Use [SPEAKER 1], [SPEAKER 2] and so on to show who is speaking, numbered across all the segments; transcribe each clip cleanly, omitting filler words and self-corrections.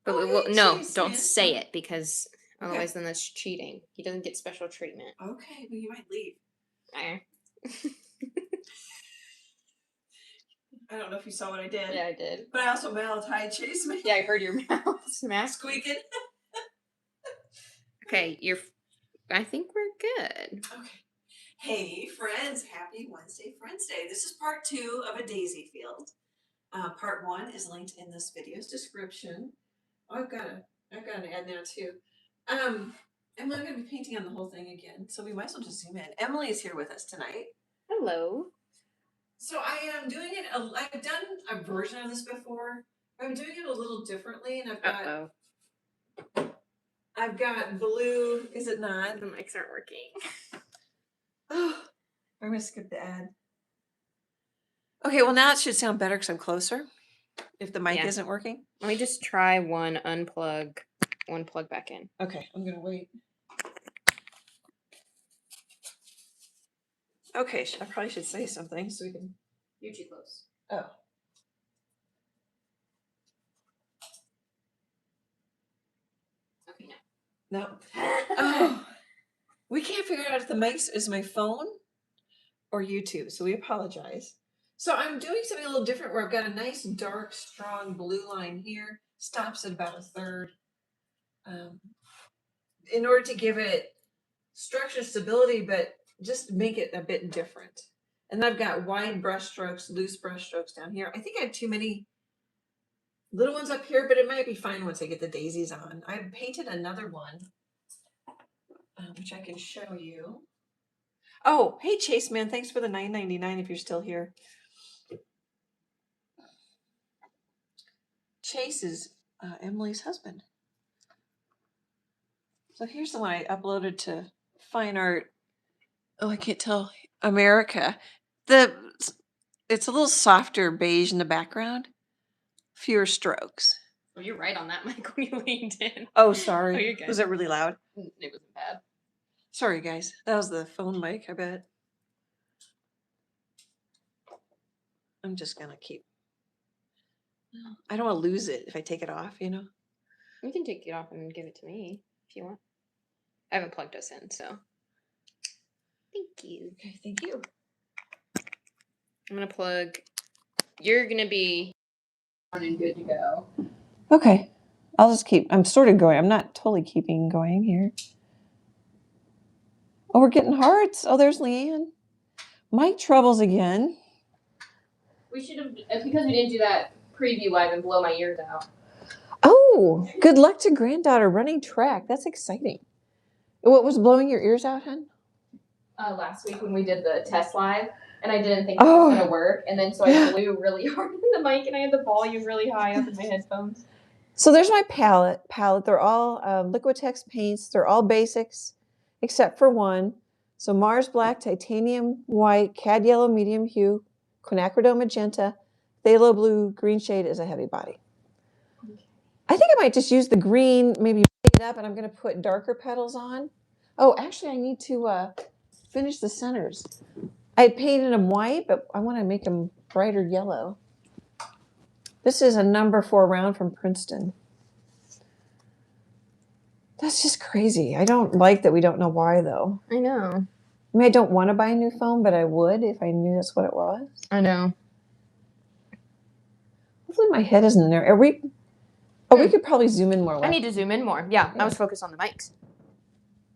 [SPEAKER 1] But
[SPEAKER 2] Oh, hey,
[SPEAKER 1] no,
[SPEAKER 2] Chase,
[SPEAKER 1] don't
[SPEAKER 2] man.
[SPEAKER 1] say it because
[SPEAKER 2] Okay.
[SPEAKER 1] otherwise then that's cheating. He doesn't get special treatment.
[SPEAKER 2] Okay, well, you might leave. I don't know if you saw what I did.
[SPEAKER 1] Yeah, I did.
[SPEAKER 2] But I also mouthed, hi, Chase, man.
[SPEAKER 1] Yeah, I heard your mouth smack.
[SPEAKER 2] Squeaking.
[SPEAKER 1] Okay, I think we're good.
[SPEAKER 2] Okay. Hey, friends. Happy Wednesday, Friends Day. This is part 2 of a daisy field. Part 1 is linked in this video's description. Oh, I've got an ad now too. Emily, I'm going to be painting on the whole thing again, so we might as well just zoom in. Emily is here with us tonight.
[SPEAKER 1] Hello.
[SPEAKER 2] So I am doing it. I've done a version of this before. I'm doing it a little differently, and I've got blue. Is it not?
[SPEAKER 1] The mics aren't working.
[SPEAKER 2] Oh, I'm going to skip the ad. Okay, well now it should sound better because I'm closer. If the mic isn't working.
[SPEAKER 1] Let me just try one unplug, one plug back in.
[SPEAKER 2] Okay, I'm going to wait. Okay, I probably should say something so we can.
[SPEAKER 1] You're too close.
[SPEAKER 2] Oh.
[SPEAKER 1] Okay,
[SPEAKER 2] no. Oh. We can't figure out if the mic is my phone or YouTube, so we apologize. So I'm doing something a little different where I've got a nice, dark, strong blue line here. Stops at about 1/3. In order to give it structure stability, but just make it a bit different. And I've got wide brush strokes, loose brush strokes down here. I think I have too many little ones up here, but it might be fine once I get the daisies on. I've painted another one, which I can show you. Oh, hey, Chase, man, thanks for the $9.99 if you're still here. Chase is Emily's husband. So here's the one I uploaded to Fine Art. Oh, I can't tell. America. It's a little softer beige in the background. Fewer strokes.
[SPEAKER 1] Oh, you're right on that mic when you leaned in.
[SPEAKER 2] Oh, sorry.
[SPEAKER 1] Oh, you're good.
[SPEAKER 2] Was that really loud?
[SPEAKER 1] It wasn't bad.
[SPEAKER 2] Sorry, guys. That was the phone mic, I bet. I'm just going to keep. I don't want to lose it if I take it off, you know?
[SPEAKER 1] You can take it off and give it to me if you want. I haven't plugged us in, so. Thank you.
[SPEAKER 2] Okay, thank you.
[SPEAKER 1] I'm going to plug. You're going to be on and good to go.
[SPEAKER 2] Okay. I'll just keep. I'm sort of going. I'm not totally keeping going here. Oh, we're getting hearts. Oh, there's Leanne. Mic troubles again.
[SPEAKER 1] We should have, because we didn't do that preview live and blow my ears out.
[SPEAKER 2] Oh, good luck to granddaughter running track. That's exciting. What was blowing your ears out, hon?
[SPEAKER 1] Last week when we did the test live, and I didn't think it was going to work, and then so I blew really hard in the mic, and I had the volume really high up in my headphones. So
[SPEAKER 2] there's my palette. They're all Liquitex paints. They're all basics, except for one. So Mars Black, Titanium White, Cad Yellow, Medium Hue, Quinacridone Magenta, Phthalo Blue, Green Shade is a heavy body. Okay. I think I might just use the green, maybe break it up, and I'm going to put darker petals on. Oh, actually, I need to finish the centers. I had painted them white, but I want to make them brighter yellow. This is a number 4 round from Princeton. That's just crazy. I don't like that we don't know why, though.
[SPEAKER 1] I know.
[SPEAKER 2] I mean, I don't want to buy a new phone, but I would if I knew that's what it was.
[SPEAKER 1] I know.
[SPEAKER 2] Hopefully my head isn't in there. We could probably zoom in more.
[SPEAKER 1] I need to zoom in more. Yeah, I was focused on the mics.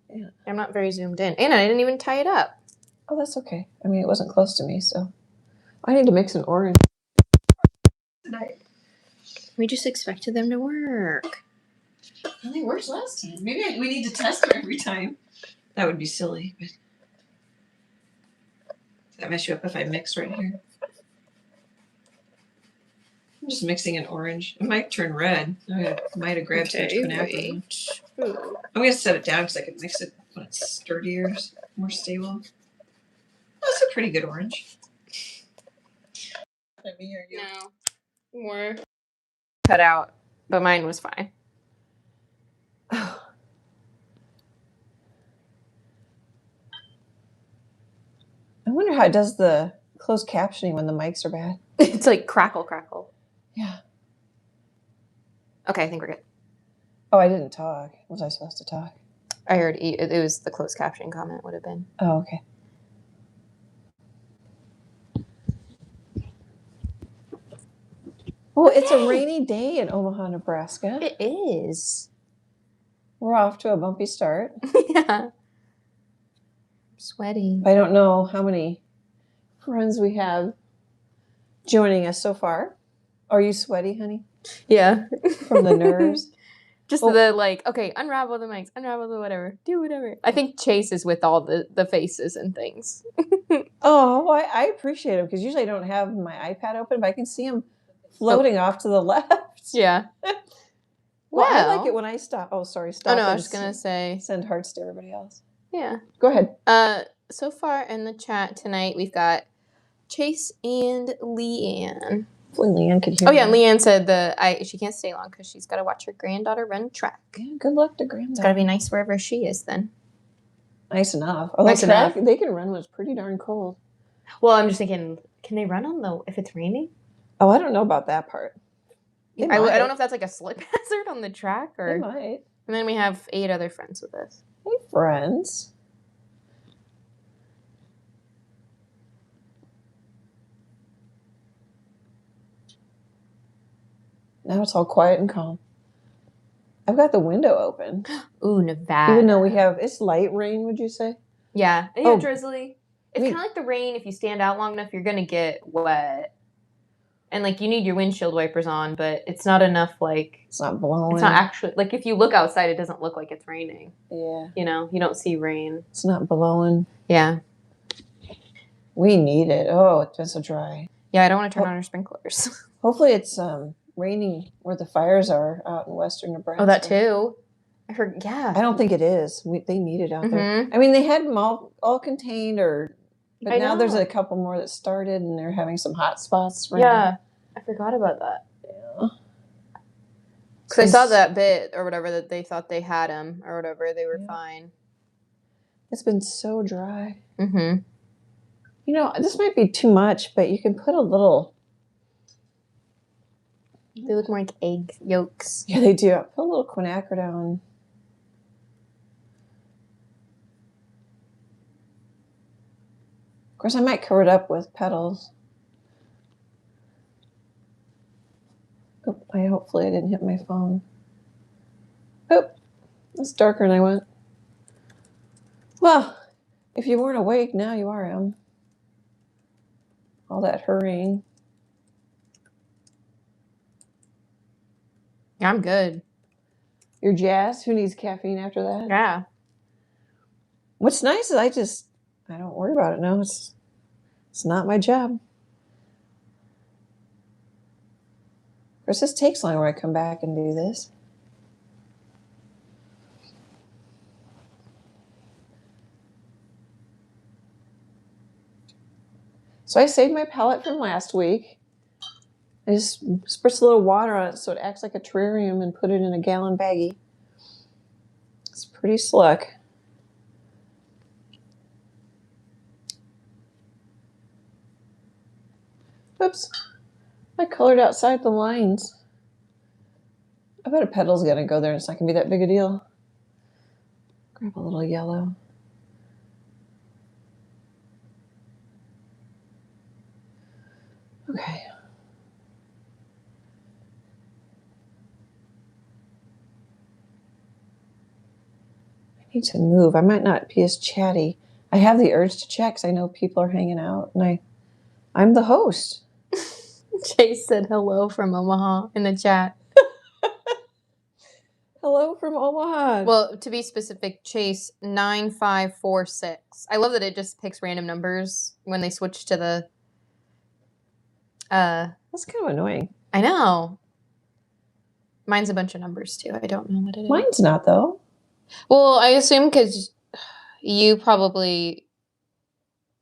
[SPEAKER 1] Yeah. I'm not very zoomed in. And I didn't even tie it up.
[SPEAKER 2] Oh, that's okay. I mean, it wasn't close to me, so. I need to mix an orange tonight.
[SPEAKER 1] We just expected them to work.
[SPEAKER 2] Well, they worked last time. Maybe we need to test them every time. That would be silly. But... Does that mess you up if I mix right here? I'm just mixing an orange. It might turn red. I might have grabbed too much quinacridone. I'm going to set it down because I can mix it when it's sturdier, more stable. That's a pretty good orange.
[SPEAKER 1] Me or you? No. More cut out, but mine was fine.
[SPEAKER 2] I wonder how it does the closed captioning when the mics are bad.
[SPEAKER 1] It's like crackle, crackle.
[SPEAKER 2] Yeah.
[SPEAKER 1] Okay, I think we're good.
[SPEAKER 2] Oh, I didn't talk. Was I supposed to talk?
[SPEAKER 1] I heard it was the closed caption comment would have been.
[SPEAKER 2] Oh, okay. Well, it's a rainy day in Omaha, Nebraska.
[SPEAKER 1] It is.
[SPEAKER 2] We're off to a bumpy start.
[SPEAKER 1] Yeah. Sweaty.
[SPEAKER 2] I don't know how many friends we have joining us so far. Are you sweaty, honey?
[SPEAKER 1] Yeah.
[SPEAKER 2] From the nerves?
[SPEAKER 1] Just the like, okay, unravel the mics, unravel the whatever, do whatever. I think Chase is with all the faces and things.
[SPEAKER 2] Oh, I appreciate it because usually I don't have my iPad open, but I can see him floating off to the left.
[SPEAKER 1] Yeah.
[SPEAKER 2] Well, I like it when I stop. Oh, sorry. Stop.
[SPEAKER 1] Oh, no, I was just going to say.
[SPEAKER 2] Send hearts to everybody else.
[SPEAKER 1] Yeah.
[SPEAKER 2] Go ahead.
[SPEAKER 1] So far in the chat tonight, we've got Chase and Leanne.
[SPEAKER 2] Hopefully Leanne could hear.
[SPEAKER 1] Oh, yeah. Leanne said she can't stay long because she's got to watch her granddaughter run track.
[SPEAKER 2] Yeah, good luck to granddaughter.
[SPEAKER 1] It's got to be nice wherever she is then.
[SPEAKER 2] Nice enough. Oh,
[SPEAKER 1] nice enough.
[SPEAKER 2] They can run when it's pretty darn cold.
[SPEAKER 1] Well, I'm just thinking, can they run if it's raining?
[SPEAKER 2] Oh, I don't know about that part.
[SPEAKER 1] I don't know if that's like a slip hazard on the track or.
[SPEAKER 2] They might.
[SPEAKER 1] And then we have 8 other friends with us.
[SPEAKER 2] Hey, friends. Now it's all quiet and calm. I've got the window open.
[SPEAKER 1] Ooh, Nevada.
[SPEAKER 2] Even though it's light rain, would you say?
[SPEAKER 1] Yeah. Yeah, drizzly. It's kind of like the rain. If you stand out long enough, you're going to get wet. And, like, you need your windshield wipers on, but it's not enough, like...
[SPEAKER 2] It's not blowing.
[SPEAKER 1] It's not actually... Like, if you look outside, it doesn't look like it's raining.
[SPEAKER 2] Yeah.
[SPEAKER 1] You know? You don't see rain.
[SPEAKER 2] It's not blowing.
[SPEAKER 1] Yeah.
[SPEAKER 2] We need it. Oh, it's been so dry.
[SPEAKER 1] Yeah, I don't want to turn on our sprinklers.
[SPEAKER 2] Hopefully it's raining where the fires are out in western Nebraska.
[SPEAKER 1] Oh, that too? I heard, yeah.
[SPEAKER 2] I don't think it is. They need it out there. I mean, they had them all contained, but now there's a couple more that started, and they're having some hot spots. Right now.
[SPEAKER 1] I forgot about that.
[SPEAKER 2] Yeah.
[SPEAKER 1] Because I saw that bit or whatever that they thought they had them or whatever. They were fine.
[SPEAKER 2] It's been so dry.
[SPEAKER 1] Mm-hmm.
[SPEAKER 2] You know, this might be too much, but you can put a little.
[SPEAKER 1] They look more like egg yolks.
[SPEAKER 2] Yeah, they do. Put a little quinacridone. Of course, I might cover it up with petals. Oh, hopefully I didn't hit my phone. Oh, it's darker than I went. Well, if you weren't awake, now you are, Em. All that hurrying.
[SPEAKER 1] Yeah, I'm good.
[SPEAKER 2] You're jazzed? Who needs caffeine after that?
[SPEAKER 1] Yeah.
[SPEAKER 2] What's nice is I don't worry about it now. It's not my job. Of course, this takes long when I come back and do this. So I saved my palette from last week. I just spritz a little water on it so it acts like a terrarium and put it in a gallon baggie. It's pretty slick. Oops. I colored outside the lines. I bet a petal's going to go there and it's not going to be that big a deal. Grab a little yellow. Okay. I need to move. I might not be as chatty. I have the urge to chat because I know people are hanging out, and I'm the host.
[SPEAKER 1] Chase said hello from Omaha in the chat.
[SPEAKER 2] Hello from Omaha.
[SPEAKER 1] Well, to be specific, Chase 9546. I love that it just picks random numbers when they switch to the.
[SPEAKER 2] That's kind of annoying.
[SPEAKER 1] I know. Mine's a bunch of numbers too. I don't know what it is.
[SPEAKER 2] Mine's not though.
[SPEAKER 1] Well, I assume because you probably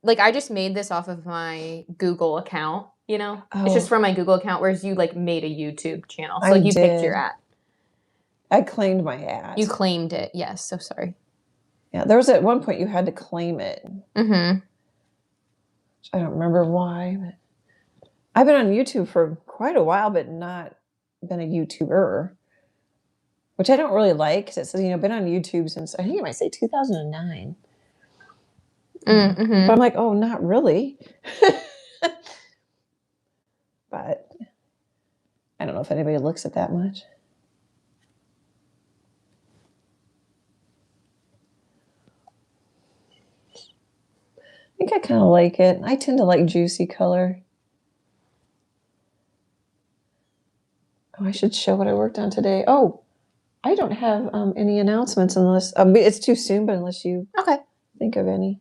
[SPEAKER 1] like I just made this off of my Google account. You know, it's just from my Google account, whereas you like made a YouTube channel, so like, you picked your ad.
[SPEAKER 2] I claimed my ad.
[SPEAKER 1] You claimed it, yes. So sorry.
[SPEAKER 2] Yeah, there was at one point you had to claim it.
[SPEAKER 1] Mm-hmm.
[SPEAKER 2] I don't remember why, but I've been on YouTube for quite a while, but not been a YouTuber. which I don't really like because it says, been on YouTube since, I think it might say 2009.
[SPEAKER 1] Mm-hmm.
[SPEAKER 2] But I'm like, oh, not really. But I don't know if anybody looks at that much. I think I kind of like it. I tend to like juicy color. Oh, I should show what I worked on today. Oh, I don't have any announcements unless it's too soon, but unless you think of any.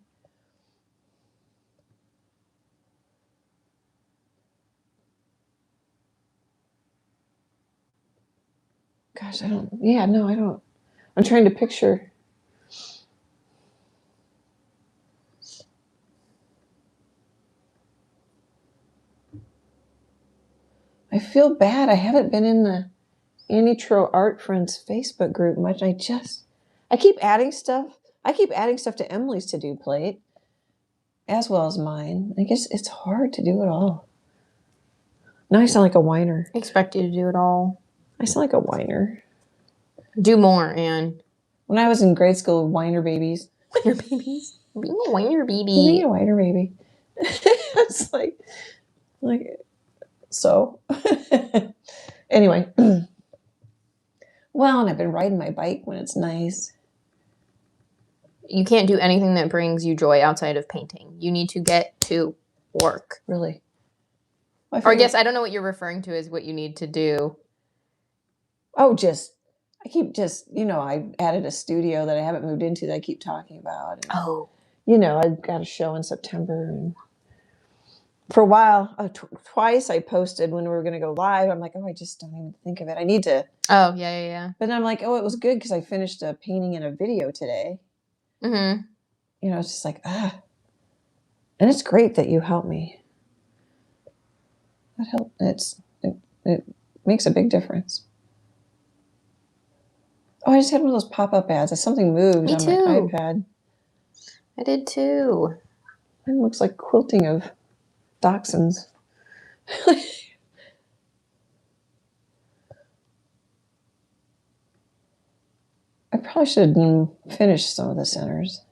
[SPEAKER 2] Gosh, I don't. Yeah, no, I don't. I'm trying to picture. I feel bad. I haven't been in the Leslee Troe Art Friends Facebook group much. I keep adding stuff. I keep adding stuff to Emily's to-do plate, as well as mine. I guess it's hard to do it all. Now I sound like a whiner.
[SPEAKER 1] I expect you to do it all.
[SPEAKER 2] I sound like a whiner.
[SPEAKER 1] Do more, Anne.
[SPEAKER 2] When I was in grade school, whiner babies.
[SPEAKER 1] Whiner babies? Being a whiner baby.
[SPEAKER 2] Being a whiner baby. It's like, so. Anyway. Well, and I've been riding my bike when it's nice.
[SPEAKER 1] You can't do anything that brings you joy outside of painting. You need to get to work.
[SPEAKER 2] Really?
[SPEAKER 1] Or I guess I don't know what you're referring to as what you need to do.
[SPEAKER 2] Oh, I added a studio that I haven't moved into that I keep talking about. And, I've got a show in September. And for a while, twice I posted when we were going to go live. I'm like, oh, I just don't even think of it. I need to.
[SPEAKER 1] Oh, yeah.
[SPEAKER 2] But then I'm like, oh, it was good because I finished a painting and a video today.
[SPEAKER 1] Mm-hmm.
[SPEAKER 2] It's just like, And it's great that you helped me. That helped. It makes a big difference. Oh, I just had one of those pop-up ads. As something moved on my iPad.
[SPEAKER 1] I did too.
[SPEAKER 2] It looks like quilting of dachshunds. I probably should finish some of the centers.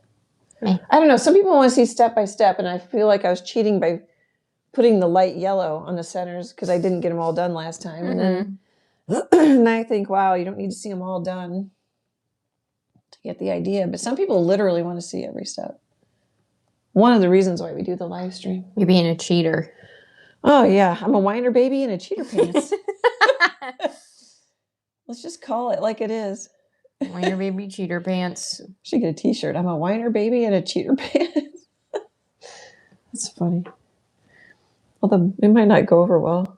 [SPEAKER 2] I don't know. Some people want to see step by step, and I feel like I was cheating by putting the light yellow on the centers because I didn't get them all done last time.
[SPEAKER 1] Mm-hmm.
[SPEAKER 2] And then I think, wow, you don't need to see them all done to get the idea. But some people literally want to see every step. One of the reasons why we do the live stream.
[SPEAKER 1] You're being a cheater.
[SPEAKER 2] Oh, yeah. I'm a whiner baby in a cheater pants. Let's just call it like it is.
[SPEAKER 1] Whiner baby cheater pants.
[SPEAKER 2] Should get a t-shirt. I'm a whiner baby in a cheater pants. That's funny. Although it might not go over well.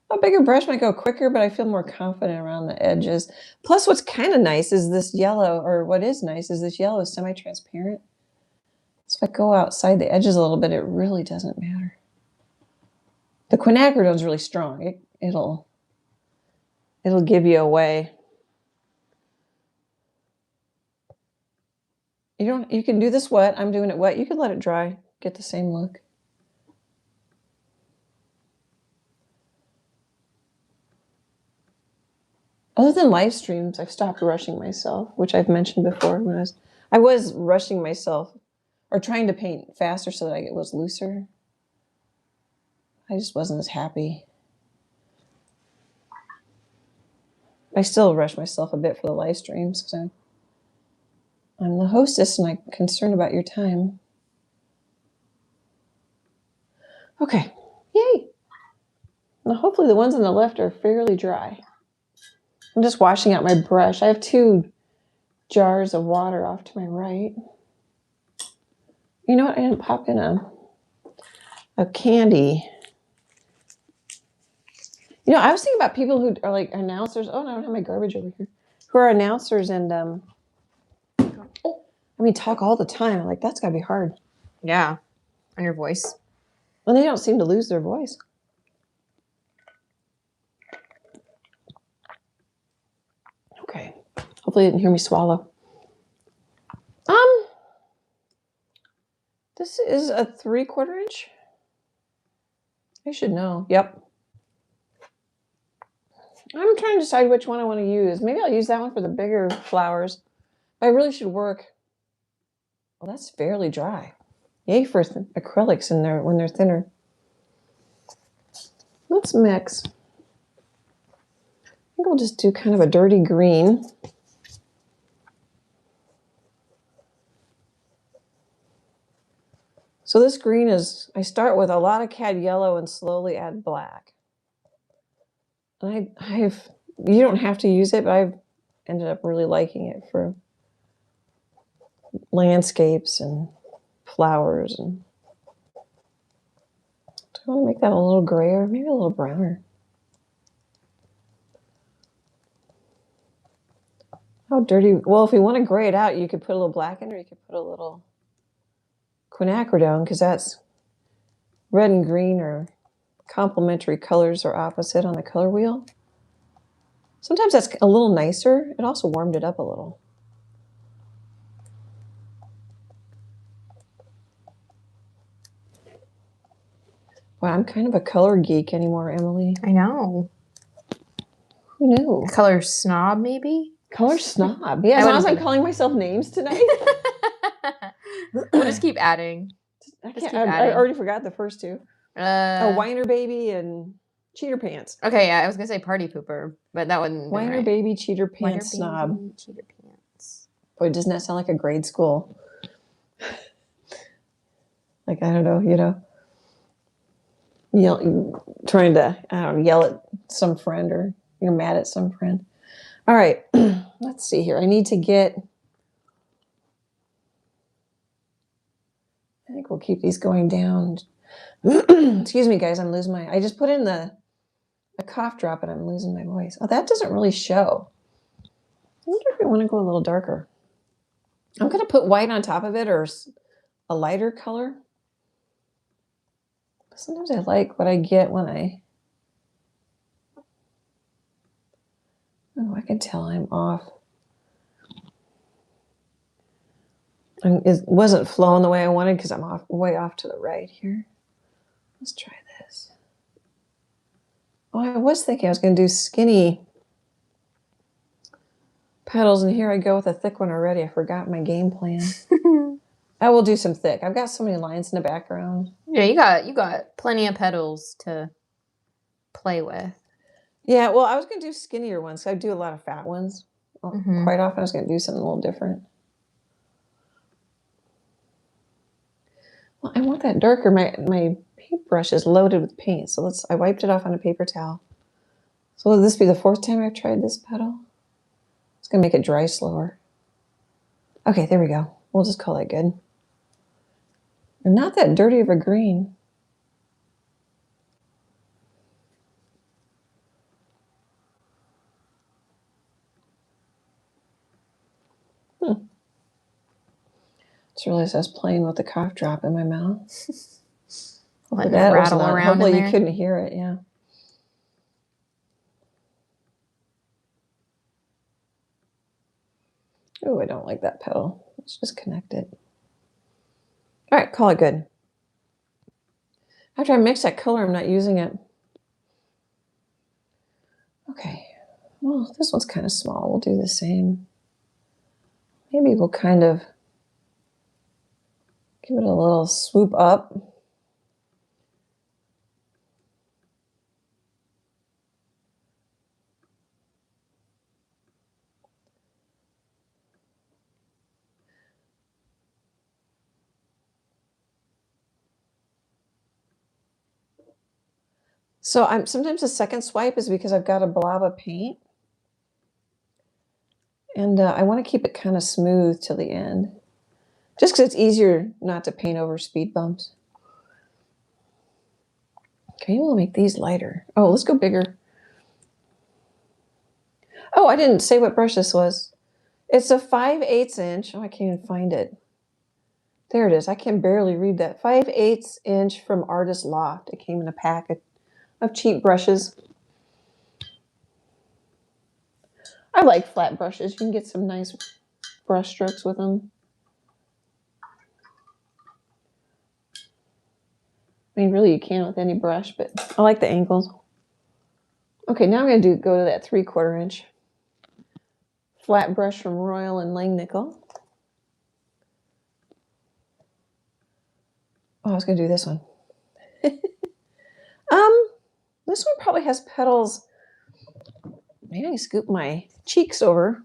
[SPEAKER 2] A bigger brush might go quicker, but I feel more confident around the edges. Plus, what's kind of nice is this yellow, or what is nice is this yellow is semi-transparent. So if I go outside the edges a little bit, it really doesn't matter. The quinacridone is really strong. It'll give you away. You can do this wet. I'm doing it wet. You can let it dry. Get the same look. Other than live streams, I've stopped rushing myself, which I've mentioned before. When I was rushing myself or trying to paint faster so that it was looser. I just wasn't as happy. I still rush myself a bit for the live streams because I'm the hostess and I'm concerned about your time. Okay, yay. Now hopefully the ones on the left are fairly dry. I'm just washing out my brush. I have 2 jars of water off to my right. You know what? I didn't pop in a candy. I was thinking about people who are like announcers. Oh, no, I don't have my garbage over here. Who are announcers and talk all the time. I'm like, that's got to be hard.
[SPEAKER 1] Yeah, on your voice.
[SPEAKER 2] And they don't seem to lose their voice. Okay. Hopefully you didn't hear me swallow. This is a 3/4 inch. I should know. Yep. I'm trying to decide which one I want to use. Maybe I'll use that one for the bigger flowers. But I really should work. Well, that's fairly dry. Yay for acrylics in there when they're thinner. Let's mix. I think we'll just do kind of a dirty green. So this green is, I start with a lot of cad yellow and slowly add black. And you don't have to use it, but I've ended up really liking it for landscapes and flowers. And do I want to make that a little grayer? Maybe a little browner. How dirty? Well, if you want to gray it out, you could put a little black in, or you could put a little quinacridone, because that's red and green are complementary colors or opposite on the color wheel. Sometimes that's a little nicer. It also warmed it up a little. Wow, I'm kind of a color geek anymore, Emily.
[SPEAKER 1] I know.
[SPEAKER 2] Who knew?
[SPEAKER 1] Color snob, maybe?
[SPEAKER 2] Color snob. Yeah, as long as I'm calling myself names tonight.
[SPEAKER 1] We'll just keep adding.
[SPEAKER 2] I already forgot the first two. Whiner Baby and Cheater Pants.
[SPEAKER 1] Okay, yeah, I was going to say Party Pooper, but that wouldn't
[SPEAKER 2] Whiner
[SPEAKER 1] right.
[SPEAKER 2] Baby, Cheater Pants, Snob.
[SPEAKER 1] Baby, Cheater Pants.
[SPEAKER 2] Boy, doesn't that sound like a grade school? Like, I don't know, trying to, I don't know, yell at some friend, or you're mad at some friend. All right, let's see here. I need to get, I think we'll keep these going down. Excuse me, guys, I'm losing I just put in a cough drop and I'm losing my voice. Oh, that doesn't really show. I wonder if I want to go a little darker. I'm going to put white on top of it, or a lighter color. Sometimes I like what I get when I can tell I'm off. And it wasn't flowing the way I wanted because I'm way off to the right here. Let's try this. Oh, I was thinking I was going to do skinny petals, and here I go with a thick one already. I forgot my game plan. I will do some thick. I've got so many lines in the background.
[SPEAKER 1] Yeah, you got plenty of petals to play with.
[SPEAKER 2] Yeah, well, I was going to do skinnier ones. I do a lot of fat ones. Quite often I was going to do something a little different. Well, I want that darker. My paintbrush is loaded with paint, so I wiped it off on a paper towel. So will this be the fourth time I've tried this petal? It's going to make it dry slower. Okay, there we go. We'll just call that good. And not that dirty of a green. Just realized I was playing with the cough drop in my mouth.
[SPEAKER 1] Letting it rattle around.
[SPEAKER 2] Hopefully you couldn't hear it, yeah. Oh, I don't like that petal. Let's just connect it. All right, call it good. After I mix that color, I'm not using it. Okay, well, this one's kind of small. We'll do the same. Maybe we'll kind of give it a little swoop up. So sometimes the second swipe is because I've got a blob of paint. And I want to keep it kind of smooth till the end. Just because it's easier not to paint over speed bumps. Okay, we'll make these lighter. Oh, let's go bigger. Oh, I didn't say what brush this was. It's a 5/8 inch. Oh, I can't even find it. There it is. I can barely read that. 5/8 inch from Artist Loft. It came in a packet of cheap brushes. I like flat brushes. You can get some nice brush strokes with them. mean, really, you can with any brush, but I like the angles. Okay, now I'm going to go to that 3/4 inch flat brush from Royal and Langnickel. Oh, I was going to do this one. This one probably has petals. Maybe I can scoop my cheeks over.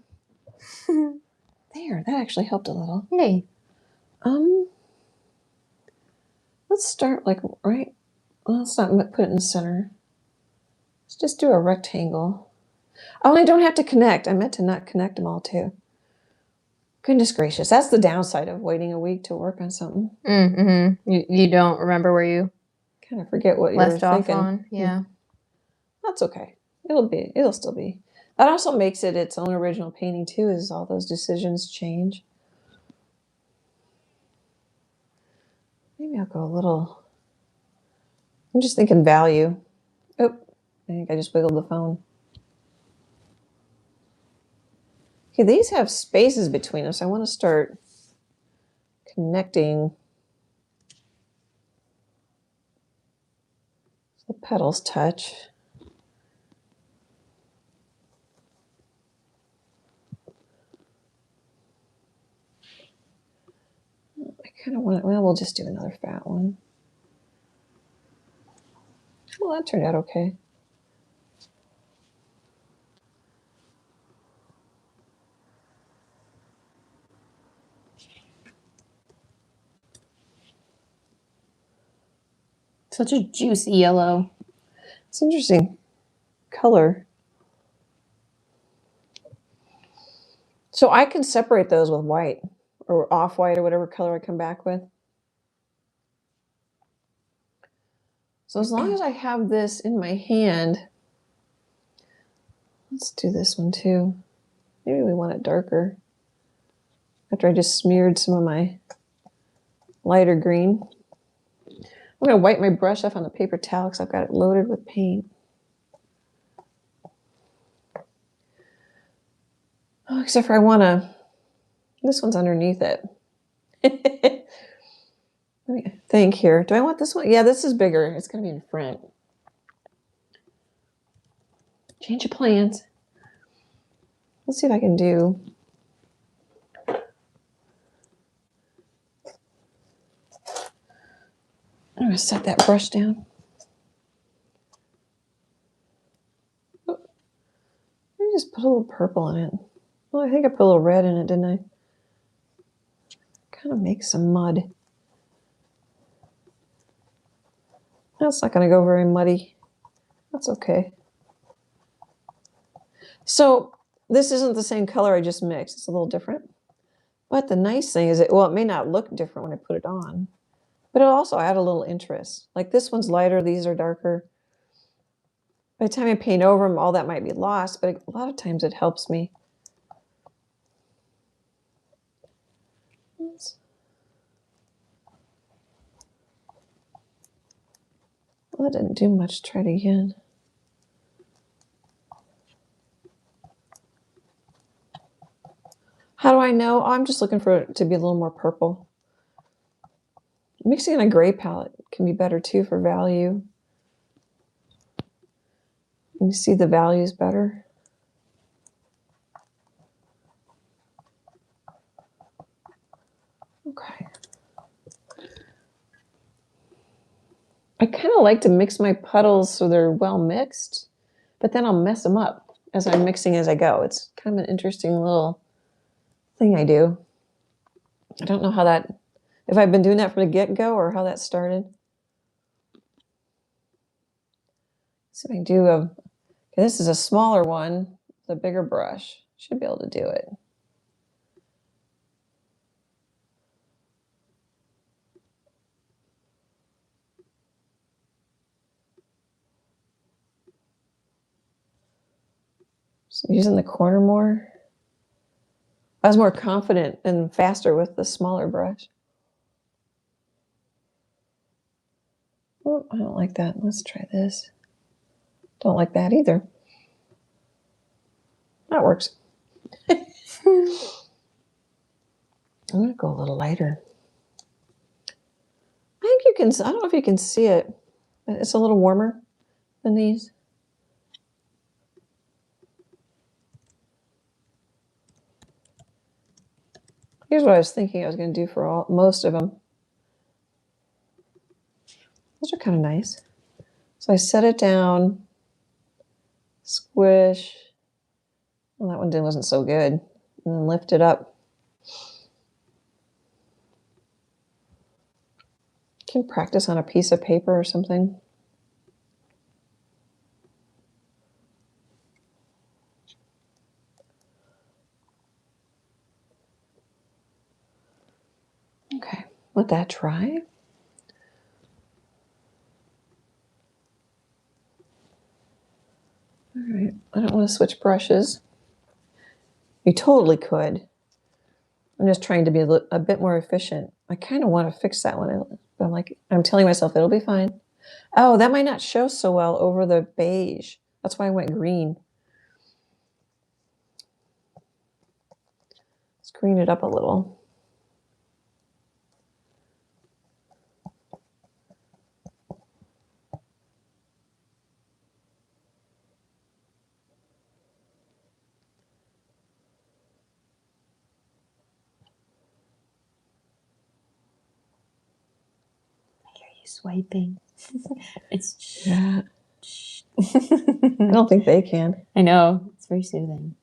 [SPEAKER 2] There, that actually helped a little.
[SPEAKER 1] Yay.
[SPEAKER 2] Let's start like right. Well, let's not put it in the center. Let's just do a rectangle. Oh, and I don't have to connect. I meant to not connect them all too. Goodness gracious, that's the downside of waiting a week to work on something.
[SPEAKER 1] Mm-hmm. You don't remember where you
[SPEAKER 2] Kind of forget what you
[SPEAKER 1] left
[SPEAKER 2] were
[SPEAKER 1] off
[SPEAKER 2] thinking.
[SPEAKER 1] on. Yeah.
[SPEAKER 2] That's okay. It'll still be. That also makes it its own original painting too, is all those decisions change. Maybe I'll go a little. I'm just thinking value. Oh, I think I just wiggled the phone. Okay, these have spaces between them, so I want to start connecting the petals touch. I kind of want it. Well, we'll just do another fat one. Well, that turned out okay.
[SPEAKER 1] Such a juicy yellow.
[SPEAKER 2] It's interesting color. So I can separate those with white or off-white or whatever color I come back with. So as long as I have this in my hand, let's do this one too. Maybe we want it darker. After I just smeared some of my lighter green. I'm going to wipe my brush off on the paper towel because I've got it loaded with paint. Oh, except for I want to, this one's underneath it. Let me think here. Do I want this one? Yeah, this is bigger. It's going to be in front. Change of plans. Let's see if I can do. I'm going to set that brush down. Oh, let me just put a little purple in it. Well, I think I put a little red in it, didn't I? Kind of make some mud. That's not going to go very muddy. That's okay. So this isn't the same color I just mixed. It's a little different. But the nice thing is, it may not look different when I put it on, but it'll also add a little interest. Like this one's lighter, these are darker. By the time I paint over them, all that might be lost, but a lot of times it helps me. Well, that didn't do much. Try it again. How do I know? Oh, I'm just looking for it to be a little more purple. Mixing in a gray palette can be better too for value. You see the values better. Okay. I kind of like to mix my puddles so they're well mixed, but then I'll mess them up as I'm mixing as I go. It's kind of an interesting little thing I do. I don't know how that, if I've been doing that from the get-go or how that started. So I do okay, this is a smaller one, the bigger brush. Should be able to do it. So using the corner more. I was more confident and faster with the smaller brush. Oh, I don't like that. Let's try this. Don't like that either. That works. I'm going to go a little lighter. I think you can, I don't know if you can see it. It's a little warmer than these. Here's what I was thinking I was going to do for most of them. Those are kind of nice. So I set it down, squish. Well, that one wasn't so good. And then lift it up. You can practice on a piece of paper or something. Okay, let that dry. All right, I don't want to switch brushes. You totally could. I'm just trying to be a bit more efficient. I kind of want to fix that one, but I'm telling myself it'll be fine. Oh, that might not show so well over the beige. That's why I went green. Let's green it up a little.
[SPEAKER 1] Swiping. It's
[SPEAKER 2] yeah. I don't think they can.
[SPEAKER 1] I know. It's very soothing.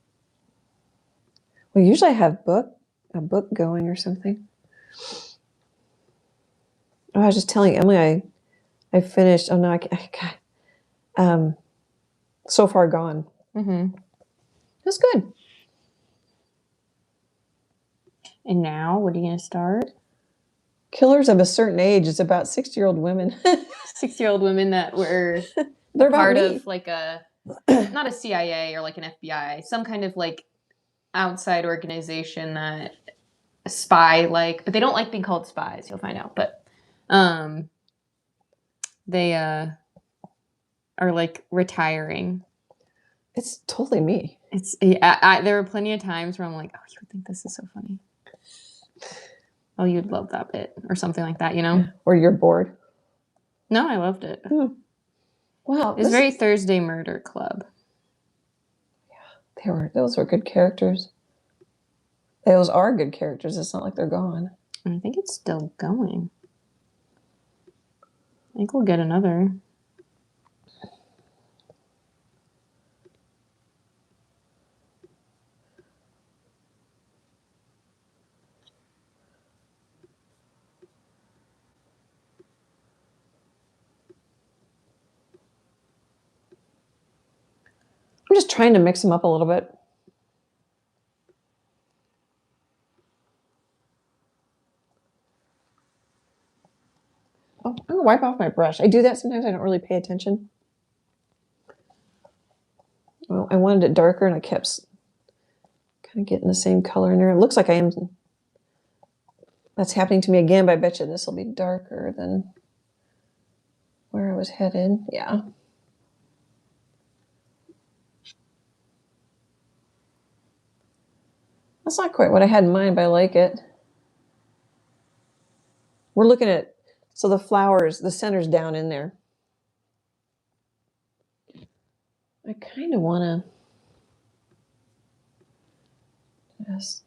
[SPEAKER 2] Well, usually I have a book going or something. Oh, I was just telling Emily I finished. Oh no, I got So Far Gone.
[SPEAKER 1] Mm-hmm.
[SPEAKER 2] It was good.
[SPEAKER 1] And now, what are you gonna start?
[SPEAKER 2] Killers of a Certain Age. It's about 60-year-old women.
[SPEAKER 1] 60-year-old women that were
[SPEAKER 2] They're
[SPEAKER 1] part
[SPEAKER 2] about
[SPEAKER 1] of like not a CIA or like an FBI, some kind of like outside organization that spy but they don't like being called spies. You'll find out, but they are like retiring.
[SPEAKER 2] It's totally me.
[SPEAKER 1] There were plenty of times where I'm like, oh, you would think this is so funny. Oh, you'd love that bit or something like that, you know?
[SPEAKER 2] Yeah. Or you're bored.
[SPEAKER 1] No, I loved it.
[SPEAKER 2] Wow.
[SPEAKER 1] It's very Thursday Murder Club.
[SPEAKER 2] Yeah, those were good characters. Those are good characters. It's not like they're gone.
[SPEAKER 1] And I think it's still going. I think we'll get another.
[SPEAKER 2] I'm just trying to mix them up a little bit. Oh, I'm going to wipe off my brush. I do that sometimes. I don't really pay attention. Well, I wanted it darker, and I kept kind of getting the same color in there. It looks like I am. That's happening to me again, but I bet you this will be darker than where I was headed. Yeah. That's not quite what I had in mind, but I like it. We're looking at, so the flowers, the center's down in there. I kind of want to just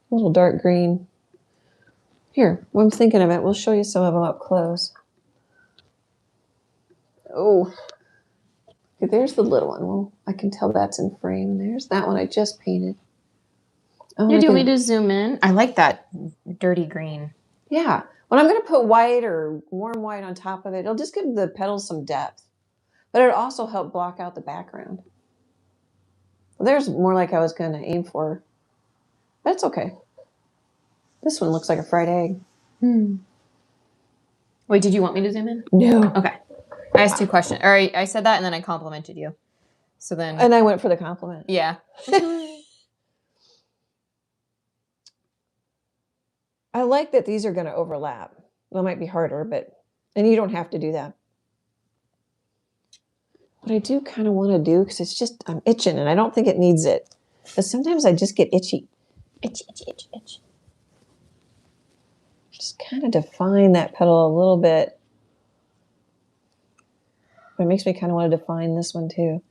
[SPEAKER 2] a little dark green. Here, when I'm thinking of it, we'll show you some of them up close. Oh, okay, there's the little one. Well, I can tell that's in frame. There's that one I just painted.
[SPEAKER 1] Oh, do you want me to zoom in? I like that dirty green.
[SPEAKER 2] Yeah. When I'm going to put white or warm white on top of it, it'll just give the petals some depth. But it'll also help block out the background. Well, there's more like I was going to aim for. But it's okay. This one looks like a fried egg.
[SPEAKER 1] Wait, did you want me to zoom in?
[SPEAKER 2] No.
[SPEAKER 1] Okay. I asked 2 questions. All right, I said that and then I complimented you. So then.
[SPEAKER 2] And I went for the compliment.
[SPEAKER 1] Yeah.
[SPEAKER 2] I like that these are going to overlap. That might be harder, and you don't have to do that. What I do kind of want to do, because it's just, I'm itching and I don't think it needs it. But sometimes I just get itchy. Itch, itch, itch, itch. Just kind of define that petal a little bit. But it makes me kind of want to define this one too.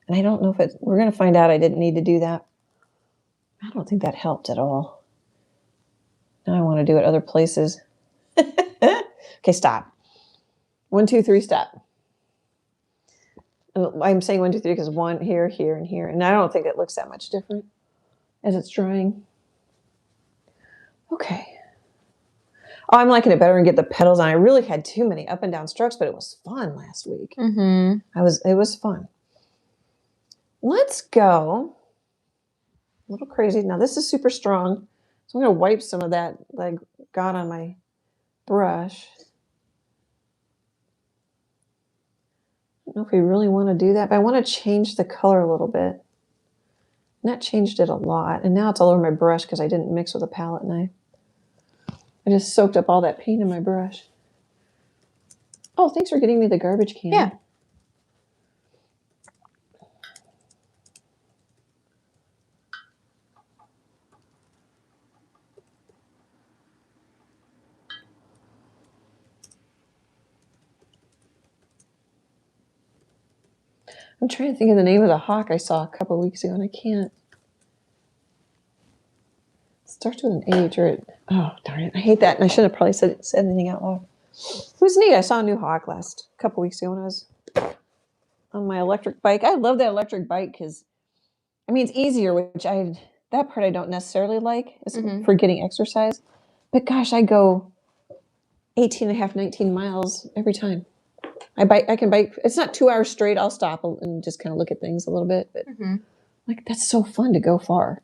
[SPEAKER 2] And I don't know if we're going to find out I didn't need to do that. I don't think that helped at all. Now I want to do it other places. Okay, stop. 1, 2, 3, stop. And I'm saying 1, 2, 3 because 1 here, here, and here. And I don't think it looks that much different as it's drying. Okay. Oh, I'm liking it better and get the petals on. I really had too many up and down strokes, but it was fun last week. It was fun. Let's go. A little crazy. Now this is super strong. So I'm going to wipe some of that I got on my brush. I don't know if we really want to do that, but I want to change the color a little bit. And that changed it a lot. And now it's all over my brush because I didn't mix with a palette knife. I just soaked up all that paint in my brush. Oh, thanks for getting me the garbage can.
[SPEAKER 1] Yeah.
[SPEAKER 2] I'm trying to think of the name of the hawk I saw a couple of weeks ago, and I can't. It starts with an H, oh, darn it. I hate that, and I shouldn't have probably said anything out loud. It was neat. I saw a new hawk a couple weeks ago when I was on my electric bike. I love that electric bike because, I mean, it's easier, that part I don't necessarily like, is for getting exercise. But gosh, I go 18 and a half, 19 miles every time. I can bike. It's not 2 hours straight. I'll stop and just kind of look at things a little bit. But that's so fun to go far.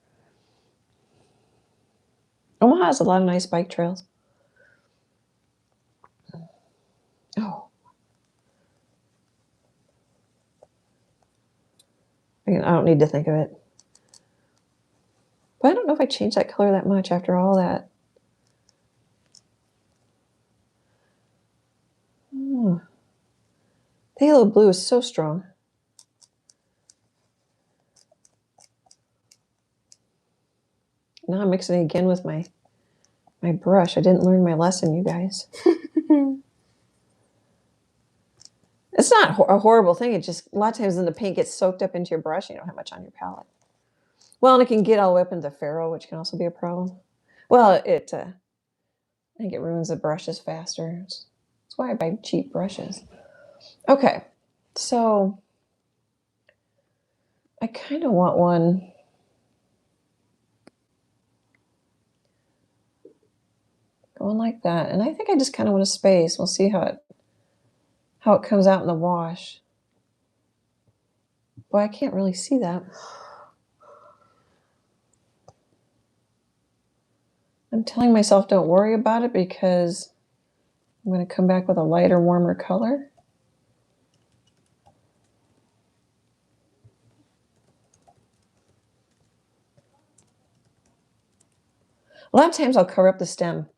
[SPEAKER 2] Omaha has a lot of nice bike trails. Oh. I don't need to think of it. But I don't know if I changed that color that much after all that. Oh. Phthalo Blue is so strong. Now I'm mixing it again with my brush. I didn't learn my lesson, you guys. It's not a horrible thing. It just, a lot of times when the paint gets soaked up into your brush, you don't have much on your palette. Well, and it can get all the way up into the ferrule, which can also be a problem. Well, I think it ruins the brushes faster. That's why I buy cheap brushes. Okay, so I kind of want one going like that. And I think I just kind of want a space. We'll see how it comes out in the wash. Boy, I can't really see that. I'm telling myself don't worry about it because I'm going to come back with a lighter, warmer color. A lot of times I'll cover up the stem.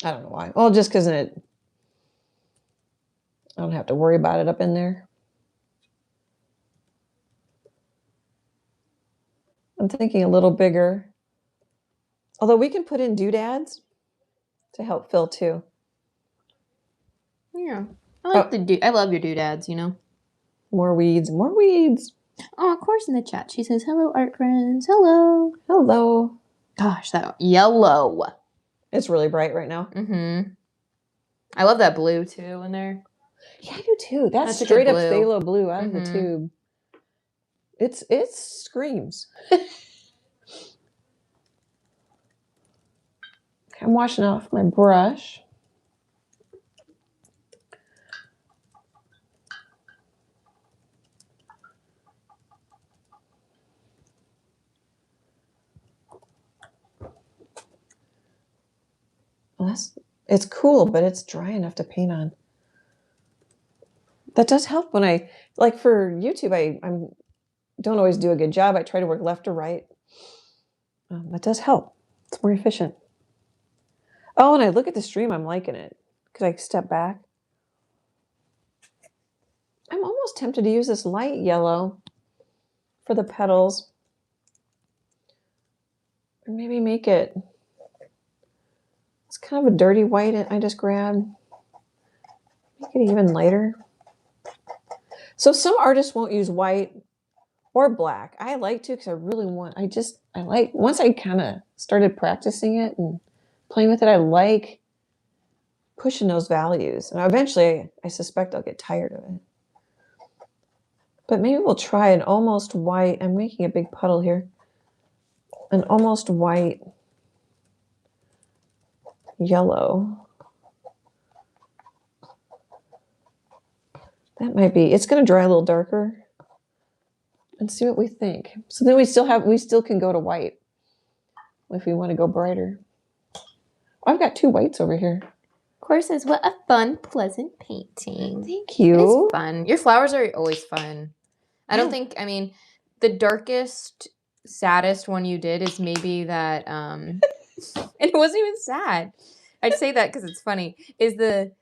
[SPEAKER 2] I don't know why. Well, just because I don't have to worry about it up in there. I'm thinking a little bigger. Although we can put in doodads to help fill too.
[SPEAKER 1] Yeah. I love your doodads,
[SPEAKER 2] More weeds, more weeds.
[SPEAKER 1] Oh, of course in the chat. She says, hello, art friends. Hello.
[SPEAKER 2] Hello.
[SPEAKER 1] Gosh, that yellow.
[SPEAKER 2] It's really bright right now.
[SPEAKER 1] I love that blue too in there.
[SPEAKER 2] Yeah, I do too. That's straight up phthalo blue out of the tube. It screams. Okay, I'm washing off my brush. Well, it's cool, but it's dry enough to paint on. That does help when for YouTube, I don't always do a good job. I try to work left or right. That does help. It's more efficient. Oh, and I look at the stream, I'm liking it because I step back. I'm almost tempted to use this light yellow for the petals. Or maybe make it, it's kind of a dirty white I just grabbed. Make it even lighter. So some artists won't use white or black. I like to because I really want, I like, once I kind of started practicing it and playing with it, I like pushing those values. And eventually, I suspect I'll get tired of it. But maybe we'll try an almost white. I'm making a big puddle here. An almost white yellow. That might be, it's going to dry a little darker. And see what we think. So then we still can go to white if we want to go brighter. I've got 2 whites over here.
[SPEAKER 1] Of course, it's what a fun, pleasant painting.
[SPEAKER 2] Thank you.
[SPEAKER 1] It's fun. Your flowers are always fun. I don't think, I mean, the darkest, saddest one you did is maybe that, and it wasn't even sad. I'd say that because it's funny, is the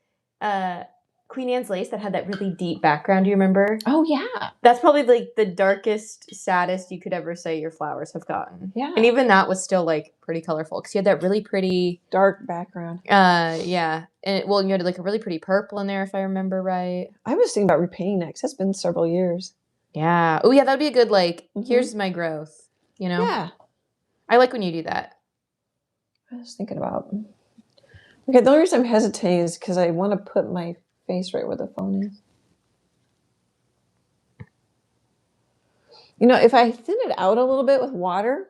[SPEAKER 1] Queen Anne's lace that had that really deep background. Do you remember?
[SPEAKER 2] Oh, yeah.
[SPEAKER 1] That's probably like the darkest, saddest you could ever say your flowers have gotten.
[SPEAKER 2] Yeah.
[SPEAKER 1] And even that was still like pretty colorful because you had that really pretty
[SPEAKER 2] dark background.
[SPEAKER 1] Yeah. And you had like a really pretty purple in there, if I remember right.
[SPEAKER 2] I was thinking about repainting next. That's been several years.
[SPEAKER 1] Yeah. Oh, yeah. That'd be a good, like, here's my growth, you know?
[SPEAKER 2] Yeah.
[SPEAKER 1] I like when you do that.
[SPEAKER 2] I was thinking about. Okay. The only reason I'm hesitating is because I want to put my face right where the phone is. You know, if I thin it out a little bit with water,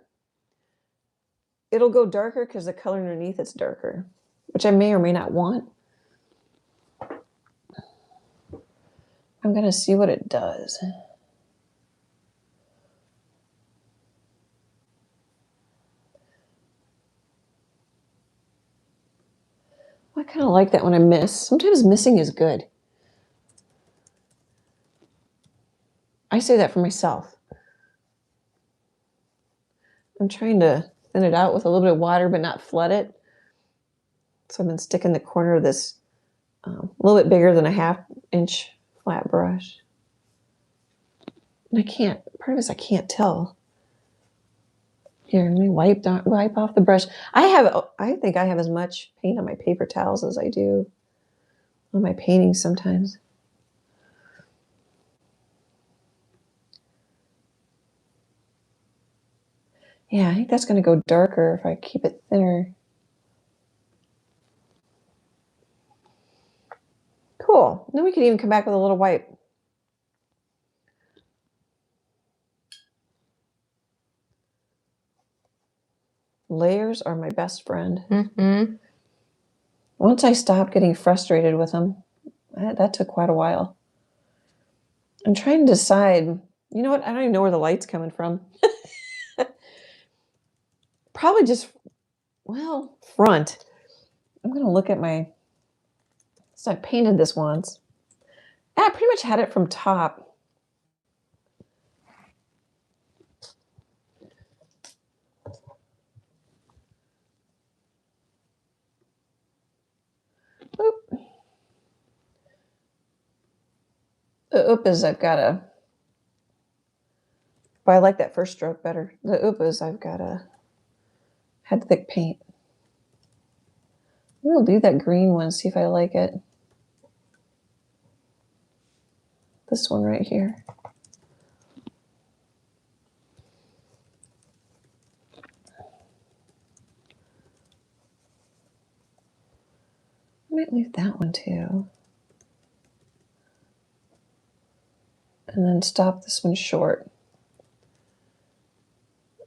[SPEAKER 2] it'll go darker because the color underneath it's darker, which I may or may not want. I'm going to see what it does. I kind of like that when I miss. Sometimes missing is good. I say that for myself. I'm trying to thin it out with a little bit of water, but not flood it. So I've been sticking the corner of this a little bit bigger than a 1/2 inch flat brush. And I can't, part of it is I can't tell. Here, let me wipe off the brush. I think I have as much paint on my paper towels as I do on my paintings sometimes. Yeah, I think that's going to go darker if I keep it thinner. Cool. Then we could even come back with a little white. Layers are my best friend. Once I stopped getting frustrated with them, that took quite a while. I'm trying to decide, you know what? I don't even know where the light's coming from. Probably just, well, front. I'm going to look at my, so I painted this once. I pretty much had it from top. Oop. The oop is I've got a, but I like that first stroke better. The oop is I've got had thick paint. We'll do that green one, see if I like it. This one right here. I might leave that one too. And then stop this one short.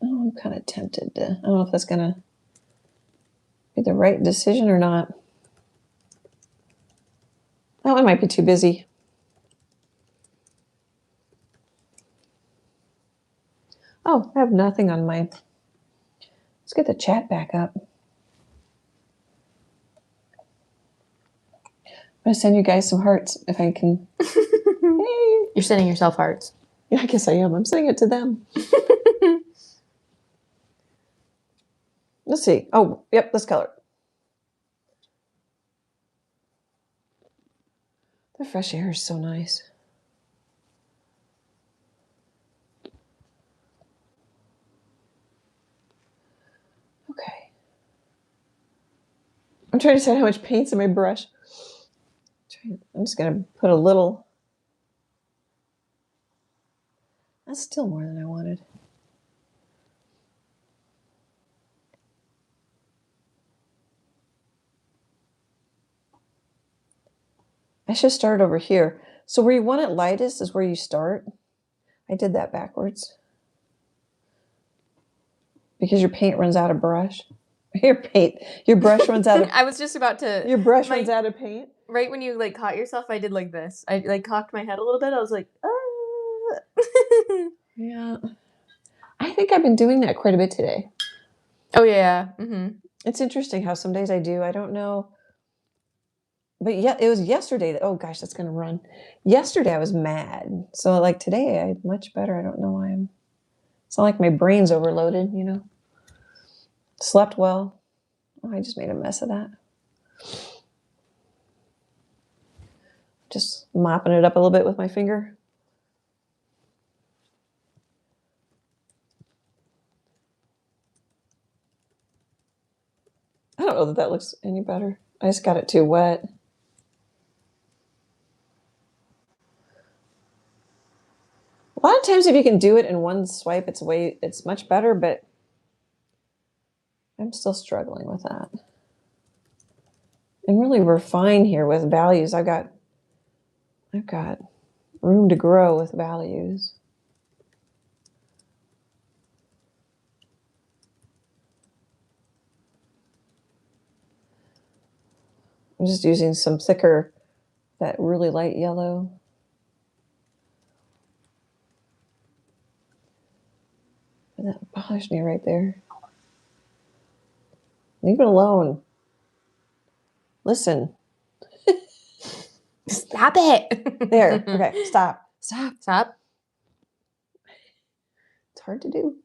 [SPEAKER 2] Oh, I'm kind of tempted to, I don't know if that's going to be the right decision or not. That one might be too busy. Oh, I have nothing on my, let's get the chat back up. I'm going to send you guys some hearts if I can. Hey.
[SPEAKER 1] You're sending yourself hearts.
[SPEAKER 2] Yeah, I guess I am. I'm sending it to them. Let's see. Oh, yep, this color. The fresh air is so nice. I'm trying to decide how much paint's in my brush. I'm just going to put a little. That's still more than I wanted. I should start over here. So where you want it lightest is where you start. I did that backwards. Because your paint runs out of brush. Your brush runs out of
[SPEAKER 1] I was just about to.
[SPEAKER 2] Your brush runs out of paint.
[SPEAKER 1] Right when you like caught yourself, I did like this. I like cocked my head a little bit. I was like,
[SPEAKER 2] Yeah. I think I've been doing that quite a bit today.
[SPEAKER 1] Oh yeah. Mm-hmm.
[SPEAKER 2] It's interesting how some days I do. I don't know. But yeah, it was yesterday that, oh gosh, that's going to run. Yesterday I was mad. So like today I'm much better. I don't know why it's not like my brain's overloaded, you know. Slept well. Oh, I just made a mess of that. Just mopping it up a little bit with my finger. I don't know that that looks any better. I just got it too wet. A lot of times if you can do it in one swipe, it's much better, but I'm still struggling with that. And really we're fine here with values. I've got room to grow with values. I'm just using some thicker, that really light yellow. And that bothers me right there. Leave it alone. Listen.
[SPEAKER 1] Stop it.
[SPEAKER 2] There. Okay. Stop.
[SPEAKER 1] Stop.
[SPEAKER 2] It's hard to do.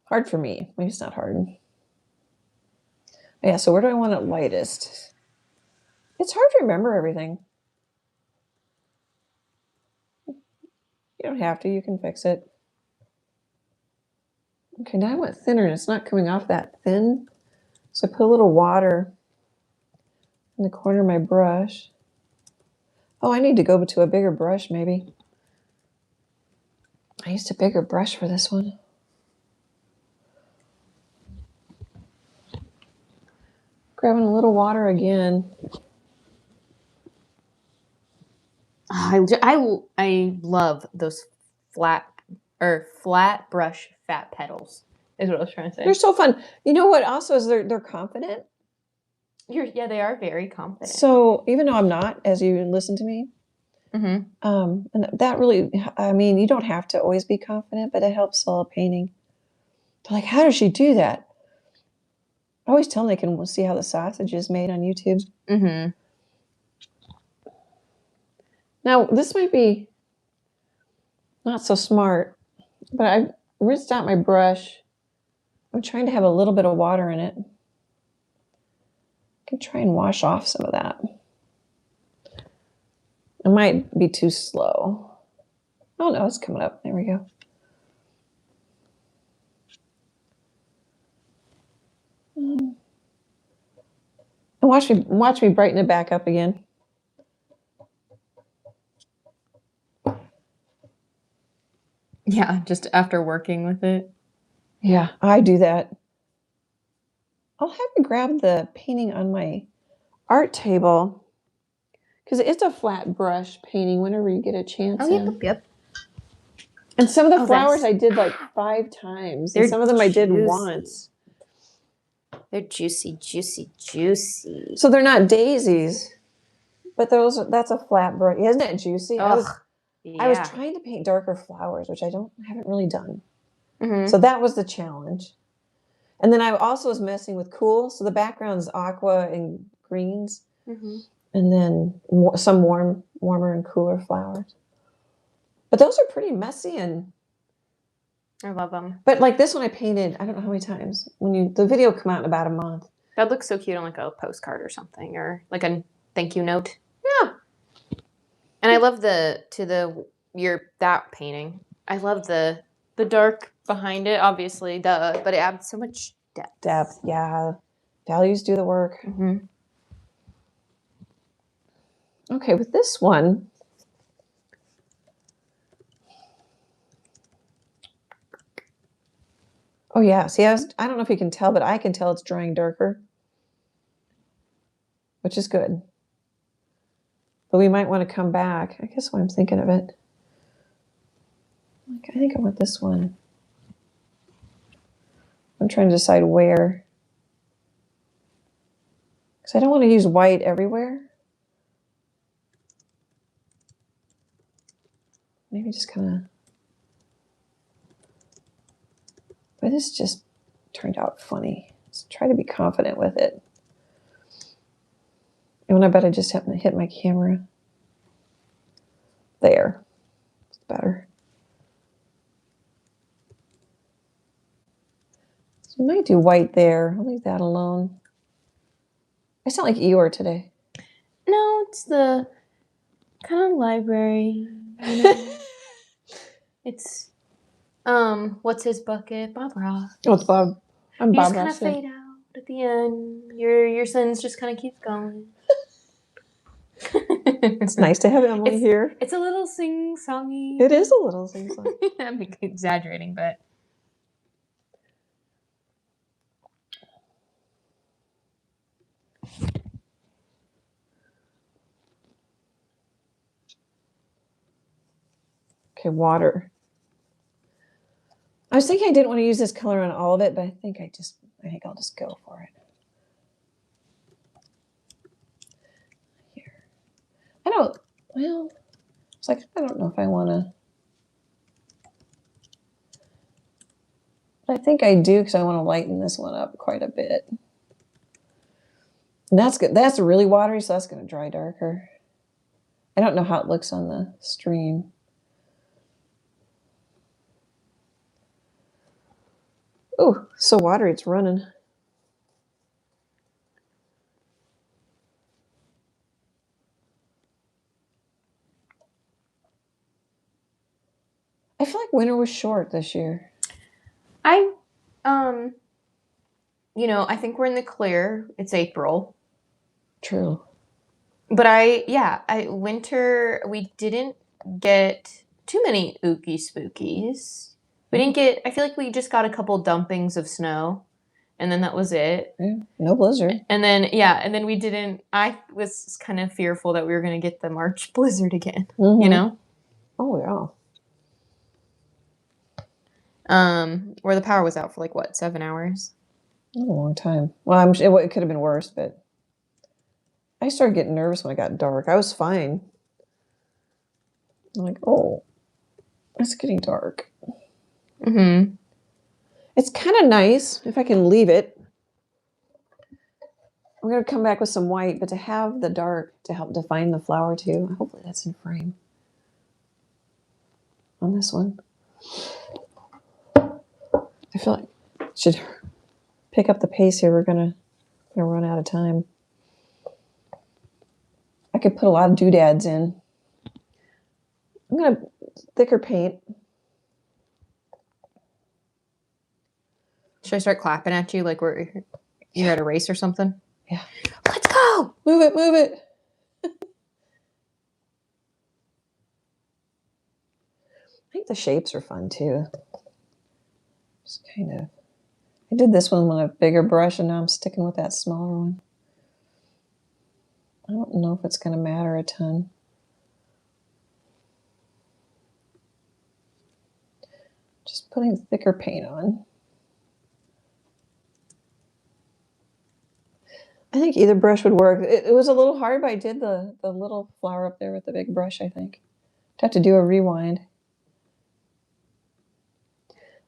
[SPEAKER 2] Hard for me. Maybe it's not hard. Yeah, so where do I want it lightest? It's hard to remember everything. You don't have to. You can fix it. Okay, now I want thinner, and it's not coming off that thin. So I put a little water in the corner of my brush. Oh, I need to go to a bigger brush, maybe. I used a bigger brush for this one. Grabbing a little water again.
[SPEAKER 1] I love those flat brush fat petals. Is what I was trying to say.
[SPEAKER 2] They're so fun. You know what? Also, is they're confident.
[SPEAKER 1] Yeah, they are very confident.
[SPEAKER 2] So even though I'm not, as you listen to me, and that really, I mean, you don't have to always be confident, but it helps sell a painting. They're like, how does she do that? I always tell them they can see how the sausage is made on YouTube.
[SPEAKER 1] Mm-hmm.
[SPEAKER 2] Now, this might be not so smart, but I rinsed out my brush. I'm trying to have a little bit of water in it. I can try and wash off some of that. It might be too slow. Oh no, it's coming up. There we go. And watch me brighten it back up again.
[SPEAKER 1] Yeah, just after working with it.
[SPEAKER 2] Yeah, I do that. I'll have to grab the painting on my art table because it's a flat brush painting whenever you get a chance.
[SPEAKER 1] Oh, yep.
[SPEAKER 2] And some of the flowers I did like 5 times, and some of them I did once.
[SPEAKER 1] They're juicy, juicy, juicy.
[SPEAKER 2] So they're not daisies, but that's a flat brush. Isn't it juicy? I was trying to paint darker flowers, which I haven't really done. Mm-hmm. So that was the challenge. And then I also was messing with cool. So the background's aqua and greens. Mm-hmm. And then some warmer and cooler flowers. But those are pretty messy, and
[SPEAKER 1] I love them.
[SPEAKER 2] But like this one I painted, I don't know how many times. The video come out in about a month.
[SPEAKER 1] That looks so cute on like a postcard or something, or like a thank you note.
[SPEAKER 2] Yeah.
[SPEAKER 1] And I love that painting. I love the dark behind it, obviously, but it adds so much depth.
[SPEAKER 2] Depth, yeah. Values do the work.
[SPEAKER 1] Mm-hmm.
[SPEAKER 2] Okay, with this one, oh yeah, see, I don't know if you can tell, but I can tell it's drying darker, which is good. But we might want to come back. I guess why I'm thinking of it. I think I want this one. I'm trying to decide where. Because I don't want to use white everywhere. Maybe just kind of. But this just turned out funny. Let's try to be confident with it. And I bet I just happened to hit my camera. There. It's better. So we might do white there. I'll leave that alone. I sound like Eeyore today.
[SPEAKER 1] No, it's the kind of library. You know? It's what's his bucket? Bob Ross.
[SPEAKER 2] Oh, it's Bob. I'm
[SPEAKER 1] You
[SPEAKER 2] Bob
[SPEAKER 1] just kind of
[SPEAKER 2] Ross.
[SPEAKER 1] fade out at the end. Your sentence just kind of keeps going.
[SPEAKER 2] It's nice to have Emily here.
[SPEAKER 1] It's a little sing-songy.
[SPEAKER 2] It is a little sing-song.
[SPEAKER 1] I'm exaggerating, but.
[SPEAKER 2] Okay, water. I was thinking I didn't want to use this color on all of it, but I think I'll just go for it. Here. It's like, I don't know if I want to. I think I do because I want to lighten this one up quite a bit. And that's good. That's really watery, so that's going to dry darker. I don't know how it looks on the stream. Oh, so watery, it's running. I feel like winter was short this year.
[SPEAKER 1] I think we're in the clear. It's April.
[SPEAKER 2] True.
[SPEAKER 1] But winter, we didn't get too many ooky spookies. We didn't get, I feel like we just got a couple dumpings of snow, and then that was it.
[SPEAKER 2] Yeah, no blizzard.
[SPEAKER 1] And then we didn't, I was kind of fearful that we were going to get the March blizzard again, you know?
[SPEAKER 2] Oh, yeah.
[SPEAKER 1] Where the power was out for 7 hours?
[SPEAKER 2] A long time. Well, it could have been worse, but I started getting nervous when it got dark. I was fine. I'm like, oh, it's getting dark.
[SPEAKER 1] Mm-hmm.
[SPEAKER 2] It's kind of nice if I can leave it. I'm going to come back with some white, but to have the dark to help define the flower too. Hopefully that's in frame on this one. I feel like I should pick up the pace here. We're gonna run out of time. I could put a lot of doodads in. I'm gonna thicker paint.
[SPEAKER 1] Should I start clapping at you like you're at a race or something?
[SPEAKER 2] Yeah.
[SPEAKER 1] Let's go!
[SPEAKER 2] Move it, move it. I think the shapes are fun too. Just kind of. I did this one with a bigger brush, and now I'm sticking with that smaller one. I don't know if it's going to matter a ton. Just putting thicker paint on. I think either brush would work. It was a little hard, but I did the little flower up there with the big brush, I think. I'd have to do a rewind.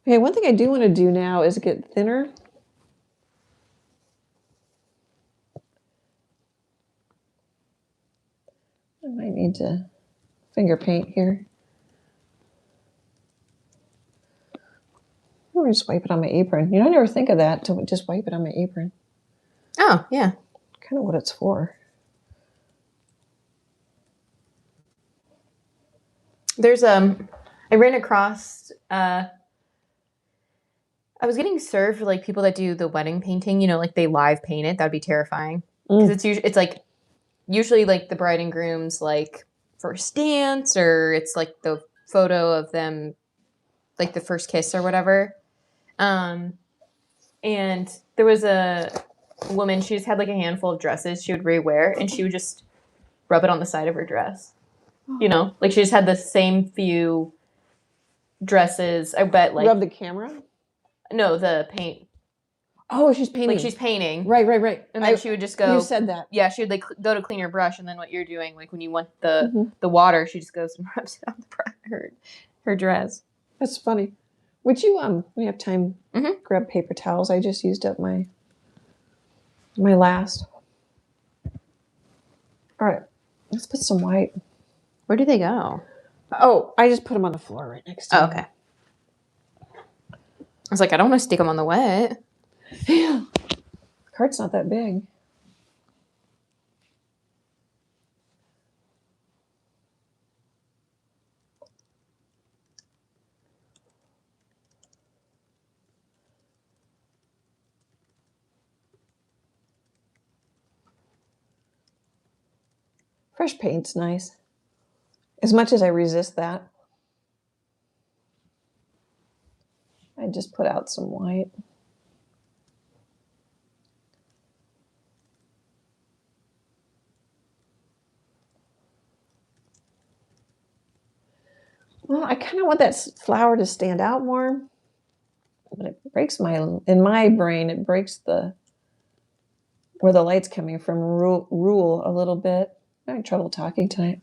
[SPEAKER 2] Okay, one thing I do want to do now is get thinner. I might need to finger paint here. Or just wipe it on my apron. I never think of that to just wipe it on my apron.
[SPEAKER 1] Oh, yeah.
[SPEAKER 2] Kind of what it's for.
[SPEAKER 1] There's I ran across I was getting served for like people that do the wedding painting, you know, like they live paint it. That'd be terrifying. Because it's like usually like the bride and groom's like first dance, or it's like the photo of them like the first kiss or whatever. And there was a woman, she just had like a handful of dresses she would rewear, and she would just rub it on the side of her dress. You know, like she just had the same few dresses. I bet like
[SPEAKER 2] Rub the camera?
[SPEAKER 1] no, the paint.
[SPEAKER 2] Oh, she's painting.
[SPEAKER 1] Like she's painting.
[SPEAKER 2] Right.
[SPEAKER 1] And then she would just go.
[SPEAKER 2] You said that.
[SPEAKER 1] Yeah, she would like go to clean her brush, and then what you're doing, like when you want the water, she just goes and rubs it on her dress.
[SPEAKER 2] That's funny. Would you when you have time, grab paper towels? I just used up my last. All right, let's put some white.
[SPEAKER 1] Where do they go?
[SPEAKER 2] Oh, I just put them on the floor right next to me.
[SPEAKER 1] Okay. I was like, I don't want to stick them on the wet.
[SPEAKER 2] Yeah. The cart's not that big. Fresh paint's nice. As much as I resist that, I just put out some white. Well, I kind of want that flower to stand out more, but it breaks in my brain, it breaks where the light's coming from rule a little bit. I had trouble talking tonight.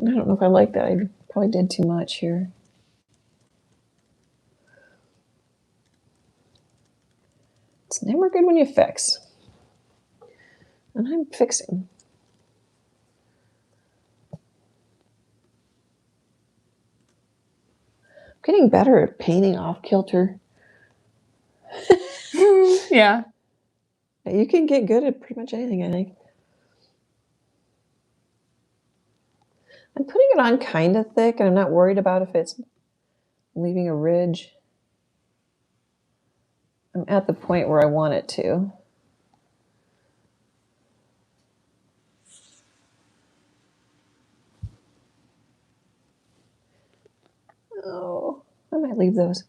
[SPEAKER 2] I don't know if I like that. I probably did too much here. It's never good when you fix. And I'm fixing. I'm getting better at painting off kilter.
[SPEAKER 1] Yeah.
[SPEAKER 2] You can get good at pretty much anything, I think. I'm putting it on kind of thick, and I'm not worried about if it's leaving a ridge. I'm at the point where I want it to. Oh, I might leave those.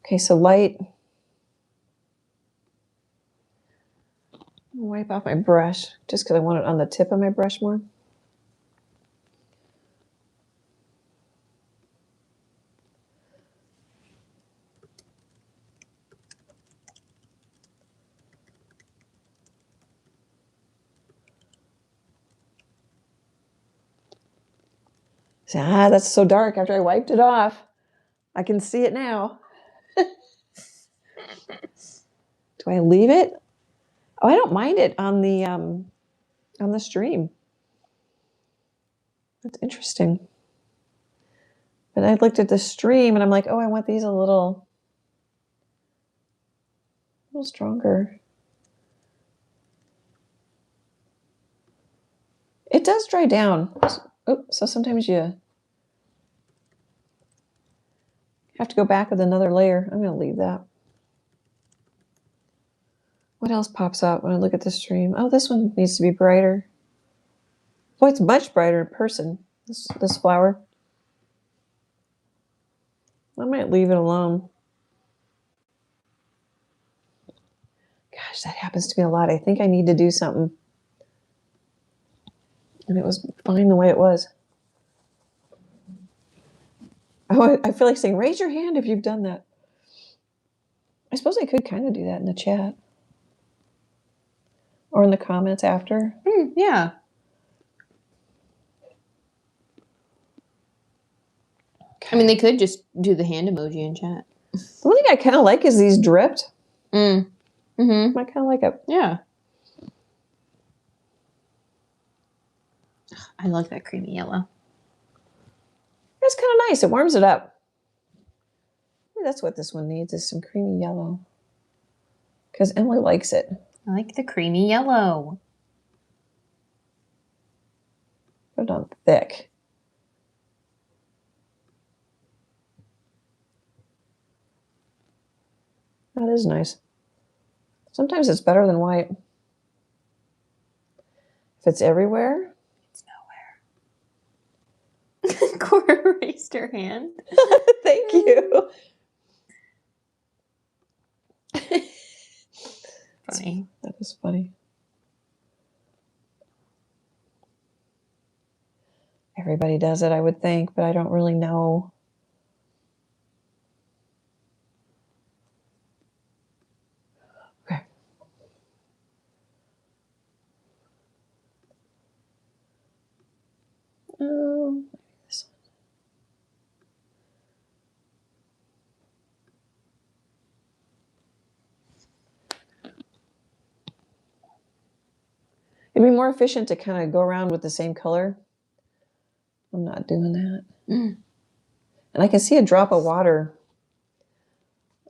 [SPEAKER 2] Okay, so light. Wipe off my brush just because I want it on the tip of my brush more. Say, that's so dark after I wiped it off. I can see it now. Do I leave it? Oh, I don't mind it on the stream. That's interesting. But I looked at the stream and I'm like, oh, I want these a little stronger. It does dry down. Oh, so sometimes you have to go back with another layer. I'm going to leave that. What else pops up when I look at the stream? Oh, this one needs to be brighter. Boy, it's much brighter in person, this flower. I might leave it alone. Gosh, that happens to me a lot. I think I need to do something. And it was fine the way it was. Oh, I feel like saying, raise your hand if you've done that. I suppose I could kind of do that in the chat. Or in the comments after.
[SPEAKER 1] Yeah. I mean, they could just do the hand emoji in chat.
[SPEAKER 2] The one thing I kind of like is these dripped. I kind of like it.
[SPEAKER 1] Yeah. I like that creamy yellow.
[SPEAKER 2] It's kind of nice. It warms it up. Maybe that's what this one needs, is some creamy yellow. Because Emily likes it.
[SPEAKER 1] I like the creamy yellow.
[SPEAKER 2] Put it on thick. That is nice. Sometimes it's better than white. If it's everywhere.
[SPEAKER 1] It's nowhere. Cora raised her hand.
[SPEAKER 2] Thank you.
[SPEAKER 1] Funny.
[SPEAKER 2] That is funny. Everybody does it, I would think, but I don't really know. Okay. This one. It'd be more efficient to kind of go around with the same color. I'm not doing that.
[SPEAKER 1] Mm.
[SPEAKER 2] And I can see a drop of water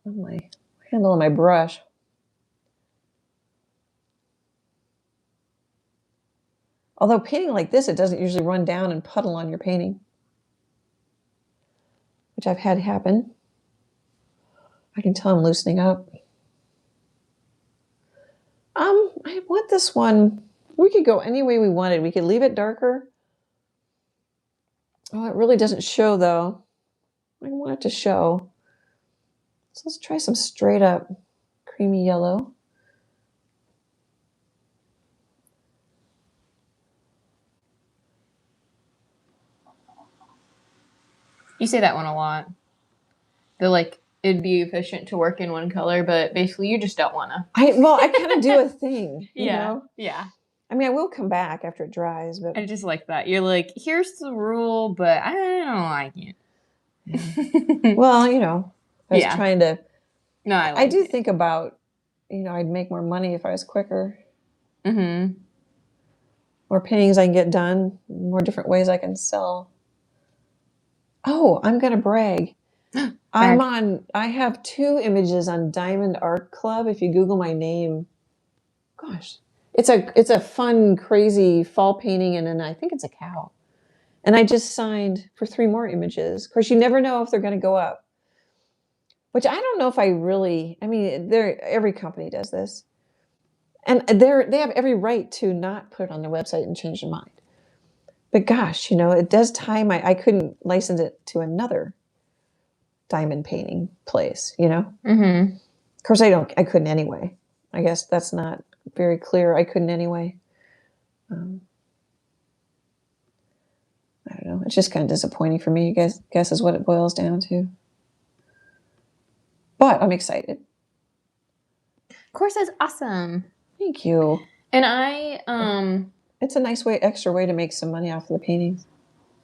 [SPEAKER 2] on my handle of my brush. Although painting like this, it doesn't usually run down and puddle on your painting, which I've had happen. I can tell I'm loosening up. I want this one. We could go any way we wanted. We could leave it darker. Oh, it really doesn't show though. I want it to show. So let's try some straight up creamy yellow.
[SPEAKER 1] You say that one a lot. They're like, it'd be efficient to work in one color, but basically you just don't want to.
[SPEAKER 2] I kind of do a thing, you know?
[SPEAKER 1] Yeah.
[SPEAKER 2] I mean, I will come back after it dries, but
[SPEAKER 1] I just like that. You're like, here's the rule, but I don't like it.
[SPEAKER 2] well, you know, I was trying to.
[SPEAKER 1] No,
[SPEAKER 2] I do think about, you know, I'd make more money if I was quicker.
[SPEAKER 1] Mm-hmm.
[SPEAKER 2] More paintings I can get done, more different ways I can sell. Oh, I'm gonna brag. I have 2 images on Diamond Art Club. If you Google my name, gosh, it's a fun, crazy fall painting, and then I think it's a cow. And I just signed for 3 more images. Of course, you never know if they're going to go up. Which I don't know if I really. I mean, every company does this, and they have every right to not put it on their website and change their mind. But gosh, you know, it does tie I couldn't license it to another diamond painting place, you know?
[SPEAKER 1] Mm-hmm.
[SPEAKER 2] Of course, I couldn't anyway. I guess that's not very clear. I couldn't anyway. I don't know. It's just kind of disappointing for me, I guess is what it boils down to. But I'm excited.
[SPEAKER 1] Of course, that's awesome.
[SPEAKER 2] Thank you.
[SPEAKER 1] And
[SPEAKER 2] it's a nice extra way to make some money off of the paintings.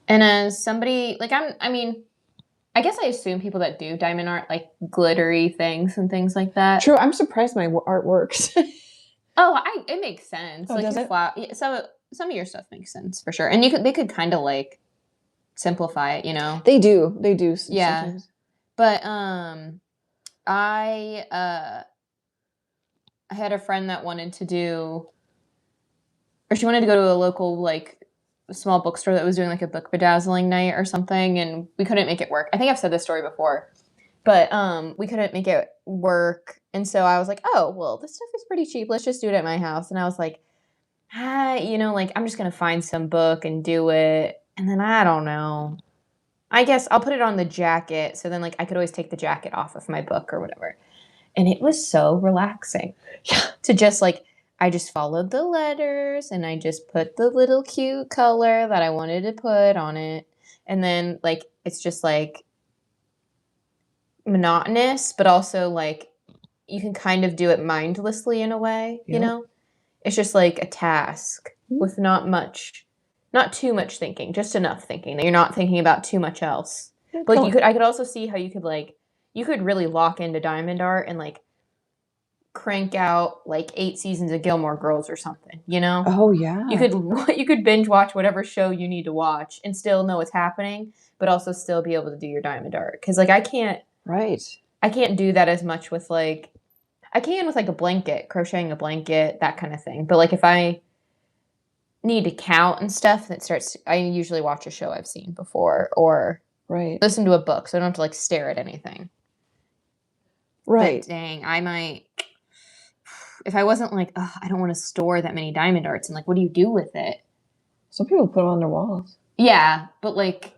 [SPEAKER 1] And as somebody, like I guess I assume people that do diamond art like glittery things and things like that.
[SPEAKER 2] True. I'm surprised my art works.
[SPEAKER 1] It makes sense.
[SPEAKER 2] Oh,
[SPEAKER 1] like
[SPEAKER 2] does it?
[SPEAKER 1] Some of your stuff makes sense for sure. And they could kind of like simplify it, you know.
[SPEAKER 2] They do.
[SPEAKER 1] Yeah.
[SPEAKER 2] Sometimes.
[SPEAKER 1] But I had a friend that wanted to do, or she wanted to go to a local like small bookstore that was doing like a book bedazzling night or something, and we couldn't make it work. I think I've said this story before, but we couldn't make it work, and so I was like, oh well, this stuff is pretty cheap, let's just do it at my house. And I was like, you know, like I'm just gonna find some book and do it, and then I don't know, I guess I'll put it on the jacket, so then like I could always take the jacket off of my book or whatever. And it was so relaxing to just like, I just followed the letters and I just put the little cute color that I wanted to put on it. And then like, it's just like monotonous, but also like you can kind of do it mindlessly in a way, you know? It's just like a task with not too much thinking, just enough thinking that you're not thinking about too much else. But like I could also see how you could really lock into diamond art and like crank out like 8 seasons of Gilmore Girls or something, you know?
[SPEAKER 2] Oh yeah.
[SPEAKER 1] You could binge watch whatever show you need to watch and still know what's happening, but also still be able to do your diamond art. Because like I can't do that as much with like, I can with like a blanket, crocheting a blanket, that kind of thing. But like if I need to count and stuff, I usually watch a show I've seen before or listen to a book, so I don't have to like stare at anything.
[SPEAKER 2] Right.
[SPEAKER 1] But dang, I might, if I wasn't like, oh, I don't want to store that many diamond darts, and like, what do you do with it?
[SPEAKER 2] Some people put them on their walls.
[SPEAKER 1] Yeah, but like,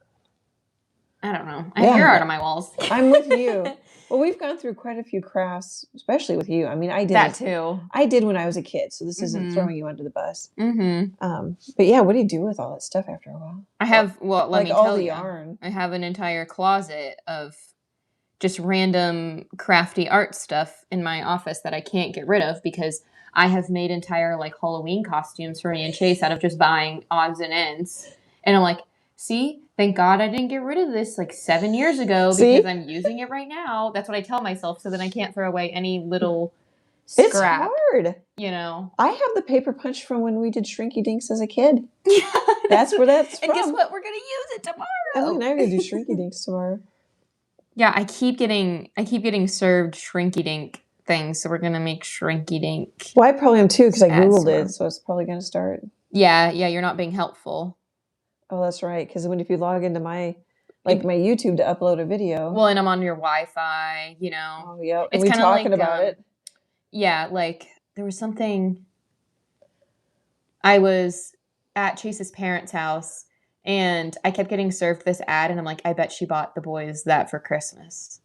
[SPEAKER 1] I don't know. I have
[SPEAKER 2] Yeah,
[SPEAKER 1] your art on my walls.
[SPEAKER 2] I'm with you. Well, we've gone through quite a few crafts, especially with you. I mean, I did
[SPEAKER 1] That too.
[SPEAKER 2] I did when I was a kid, so this isn't throwing you under the bus. But yeah, what do you do with all that stuff after a while?
[SPEAKER 1] I have, well, let
[SPEAKER 2] Like
[SPEAKER 1] me
[SPEAKER 2] all
[SPEAKER 1] tell
[SPEAKER 2] the
[SPEAKER 1] you,
[SPEAKER 2] yarn.
[SPEAKER 1] I have an entire closet of just random crafty art stuff in my office that I can't get rid of because I have made entire like Halloween costumes for me and Chase out of just buying odds and ends. And I'm like, see, thank God I didn't get rid of this like 7 years ago because
[SPEAKER 2] See?
[SPEAKER 1] I'm using it right now. That's what I tell myself so then I can't throw away any little
[SPEAKER 2] It's
[SPEAKER 1] scrap,
[SPEAKER 2] hard.
[SPEAKER 1] you know.
[SPEAKER 2] I have the paper punch from when we did Shrinky Dinks as a kid. That's where that's from.
[SPEAKER 1] And guess what? We're going to use it tomorrow.
[SPEAKER 2] And look, now we're gonna do Shrinky Dinks tomorrow.
[SPEAKER 1] Yeah, I keep getting served Shrinky Dink things, so we're gonna make Shrinky Dink.
[SPEAKER 2] Well, I probably am too because I Googled
[SPEAKER 1] tomorrow.
[SPEAKER 2] it, so it's probably gonna start.
[SPEAKER 1] Yeah, you're not being helpful.
[SPEAKER 2] Oh, that's right. Because if you log into my my YouTube to upload a video.
[SPEAKER 1] Well, and I'm on your Wi-Fi, you know.
[SPEAKER 2] Oh, yeah.
[SPEAKER 1] It's
[SPEAKER 2] we
[SPEAKER 1] kind of
[SPEAKER 2] talking
[SPEAKER 1] like,
[SPEAKER 2] about it.
[SPEAKER 1] Yeah, like there was something. I was at Chase's parents' house, and I kept getting served this ad, and I'm like, I bet she bought the boys that for Christmas.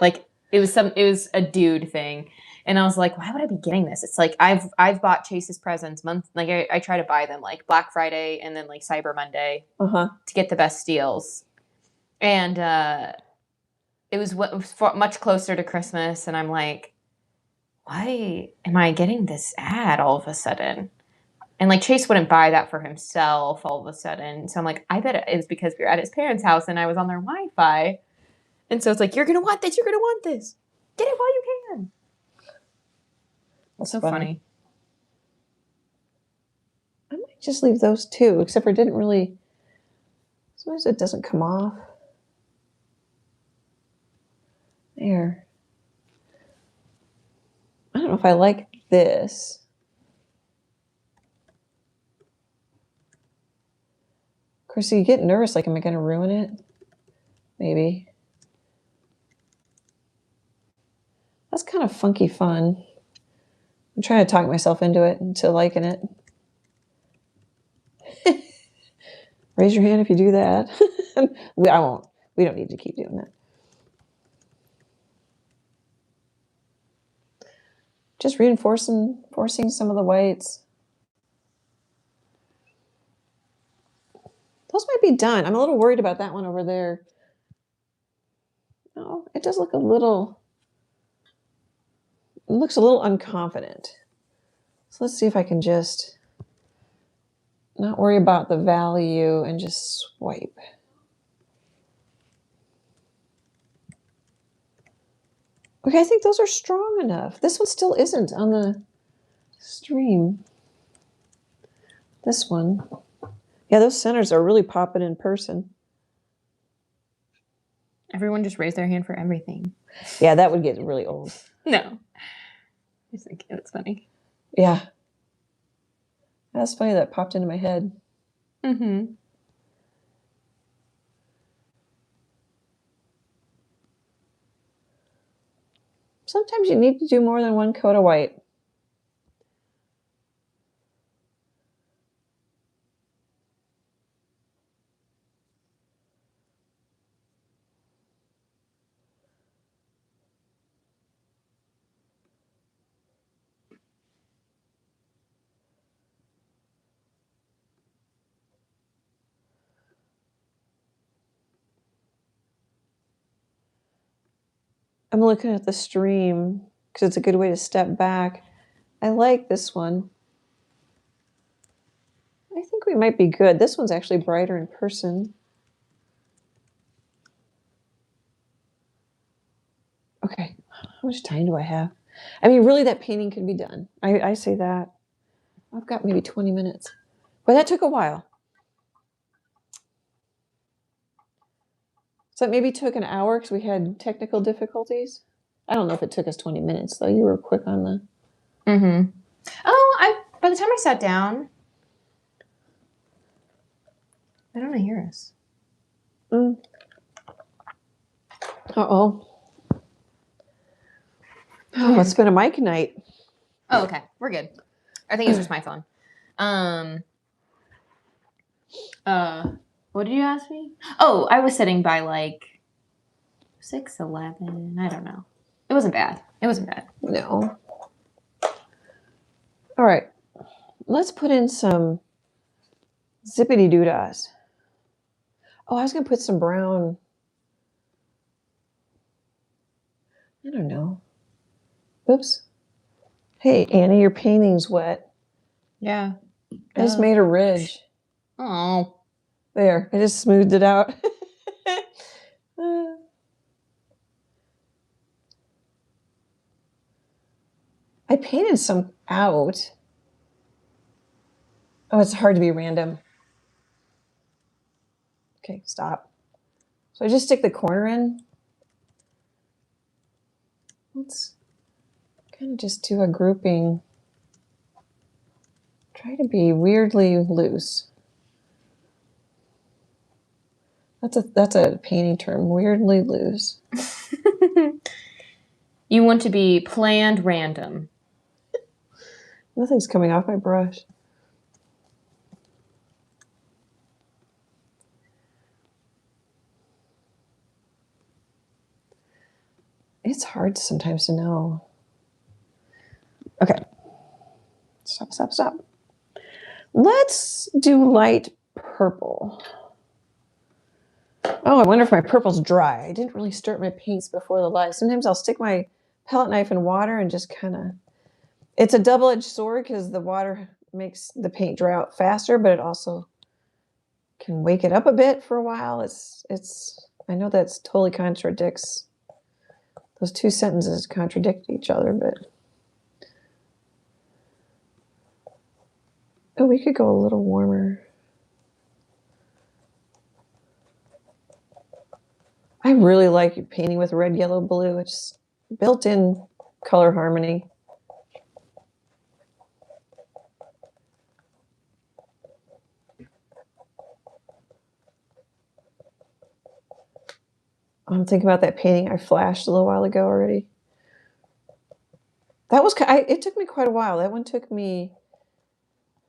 [SPEAKER 1] Like it was a dude thing. And I was like, why would I be getting this? It's like I've bought Chase's presents I try to buy them like Black Friday and then like Cyber Monday to get the best deals. And it was much closer to Christmas, and I'm like, why am I getting this ad all of a sudden? And like Chase wouldn't buy that for himself all of a sudden. So I'm like, I bet it was because we were at his parents' house and I was on their Wi-Fi. And so it's like, you're gonna want this, you're gonna want this. Get it while you can. That's so funny.
[SPEAKER 2] I might just leave those two, except for it didn't really. Sometimes it doesn't come off. There. I don't know if I like this. Of course, you get nervous, like, am I going to ruin it? Maybe. That's kind of funky fun. I'm trying to talk myself into it, into liking it. Raise your hand if you do that. I won't. We don't need to keep doing that. Just reinforcing some of the whites. Those might be done. I'm a little worried about that one over there. Oh, it does look a little. It looks a little unconfident. So let's see if I can just not worry about the value and just swipe. Okay, I think those are strong enough. This one still isn't on the stream. This one. Yeah, those centers are really popping in person.
[SPEAKER 1] Everyone just raised their hand for everything.
[SPEAKER 2] Yeah, that would get really old.
[SPEAKER 1] No. I just think it's funny.
[SPEAKER 2] Yeah. That's funny that popped into my head.
[SPEAKER 1] Mm-hmm.
[SPEAKER 2] Sometimes you need to do more than one coat of white. I'm looking at the stream because it's a good way to step back. I like this one. I think we might be good. This one's actually brighter in person. Okay, how much time do I have? I mean, really, that painting could be done. I say that. I've got maybe 20 minutes. But that took a while. So it maybe took an hour because we had technical difficulties. I don't know if it took us 20 minutes, though. You were quick on the...
[SPEAKER 1] Mm-hmm. Oh, by the time I sat down, I don't hear us.
[SPEAKER 2] Uh-oh. Oh, it's been a mic night.
[SPEAKER 1] Oh, okay. We're good. I think it's just my phone. What did you ask me? Oh, I was sitting by like 6:11. I don't know. It wasn't bad. It wasn't bad.
[SPEAKER 2] No. All right. Let's put in some zippity doodahs. Oh, I was going to put some brown. I don't know. Oops. Hey, Annie, your painting's wet.
[SPEAKER 1] Yeah.
[SPEAKER 2] I just made a ridge.
[SPEAKER 1] Oh.
[SPEAKER 2] There. I just smoothed it out. I painted some out. Oh, it's hard to be random. Okay, stop. So I just stick the corner in. Let's kind of just do a grouping. Try to be weirdly loose. That's a painting term, weirdly loose.
[SPEAKER 1] You want to be planned random.
[SPEAKER 2] Nothing's coming off my brush. It's hard sometimes to know. Okay. Stop. Let's do light purple. Oh, I wonder if my purple's dry. I didn't really stir my paints before the light. Sometimes I'll stick my palette knife in water and just kind of... It's a double-edged sword because the water makes the paint dry out faster, but it also can wake it up a bit for a while. I know that's totally contradicts. Those two sentences contradict each other, but... Oh, we could go a little warmer. I really like painting with red, yellow, blue. It's built-in color harmony. I'm thinking about that painting I flashed a little while ago already. That was, it took me quite a while. That one took me,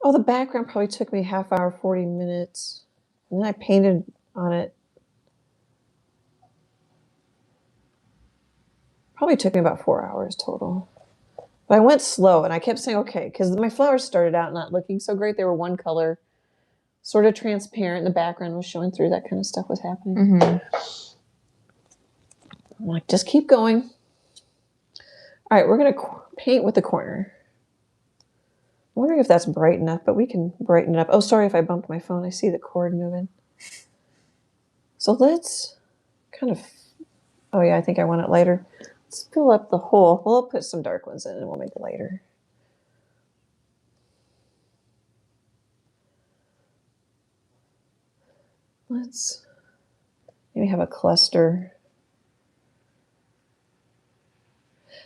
[SPEAKER 2] the background probably took me half hour, 40 minutes. And then I painted on it. Probably took me about 4 hours total. But I went slow and I kept saying, okay, because my flowers started out not looking so great. They were one color, sort of transparent. The background was showing through. That kind of stuff was happening. Mm-hmm. I'm like, just keep going. All right, we're going to paint with the corner. I'm wondering if that's bright enough, but we can brighten it up. Oh, sorry if I bumped my phone. I see the cord moving. So let's kind of, oh yeah, I think I want it lighter. Let's fill up the hole. We'll put some dark ones in and we'll make it lighter. Let's maybe have a cluster.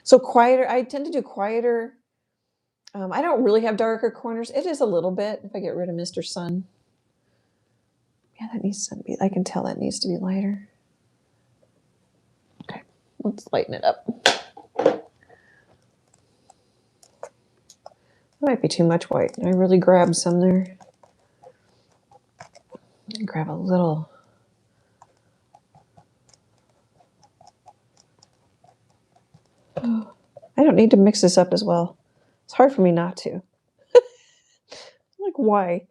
[SPEAKER 2] So quieter, I tend to do quieter. I don't really have darker corners. It is a little bit if I get rid of Mr. Sun. Yeah, that needs to be, I can tell that needs to be lighter. Okay, let's lighten it up. That might be too much white. I really grabbed some there. Grab a little. Oh, I don't need to mix this up as well. It's hard for me not to. Like, why?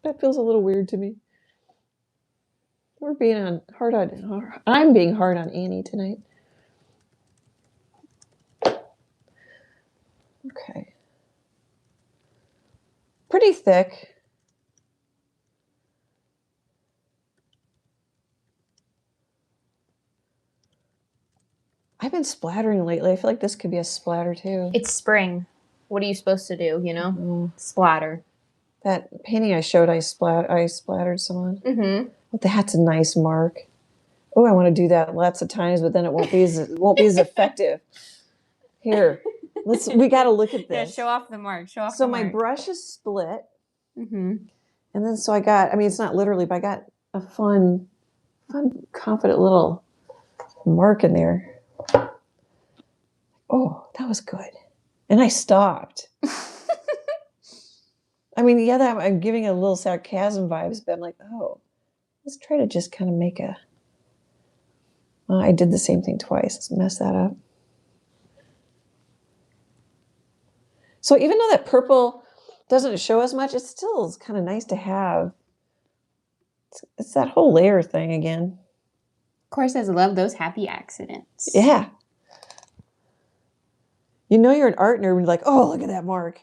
[SPEAKER 2] That feels a little weird to me. We're being hard on. I'm being hard on Annie tonight. Okay. Pretty thick. I've been splattering lately. I feel like this could be a splatter too.
[SPEAKER 1] It's spring. What are you supposed to do, you know? Mm-hmm. Splatter.
[SPEAKER 2] That painting I showed, I splattered some on. Mm-hmm. But that's a nice mark. Oh, I want to do that lots of times, but then it won't be as effective. Here, we got to look at this.
[SPEAKER 1] Yeah, show off the mark.
[SPEAKER 2] So my brush is split. Mm-hmm. And then so I got, it's not literally, but I got a fun, confident little mark in there. Oh, that was good. And I stopped. I mean, yeah, I'm giving a little sarcasm vibes, but I'm like, oh, let's try to just kind of make a. I did the same thing twice. Let's mess that up. So even though that purple doesn't show as much, it still is kind of nice to have. It's that whole layer thing again.
[SPEAKER 1] Of course, I love those happy accidents.
[SPEAKER 2] Yeah. You know you're an art nerd when you're like, oh, look at that mark.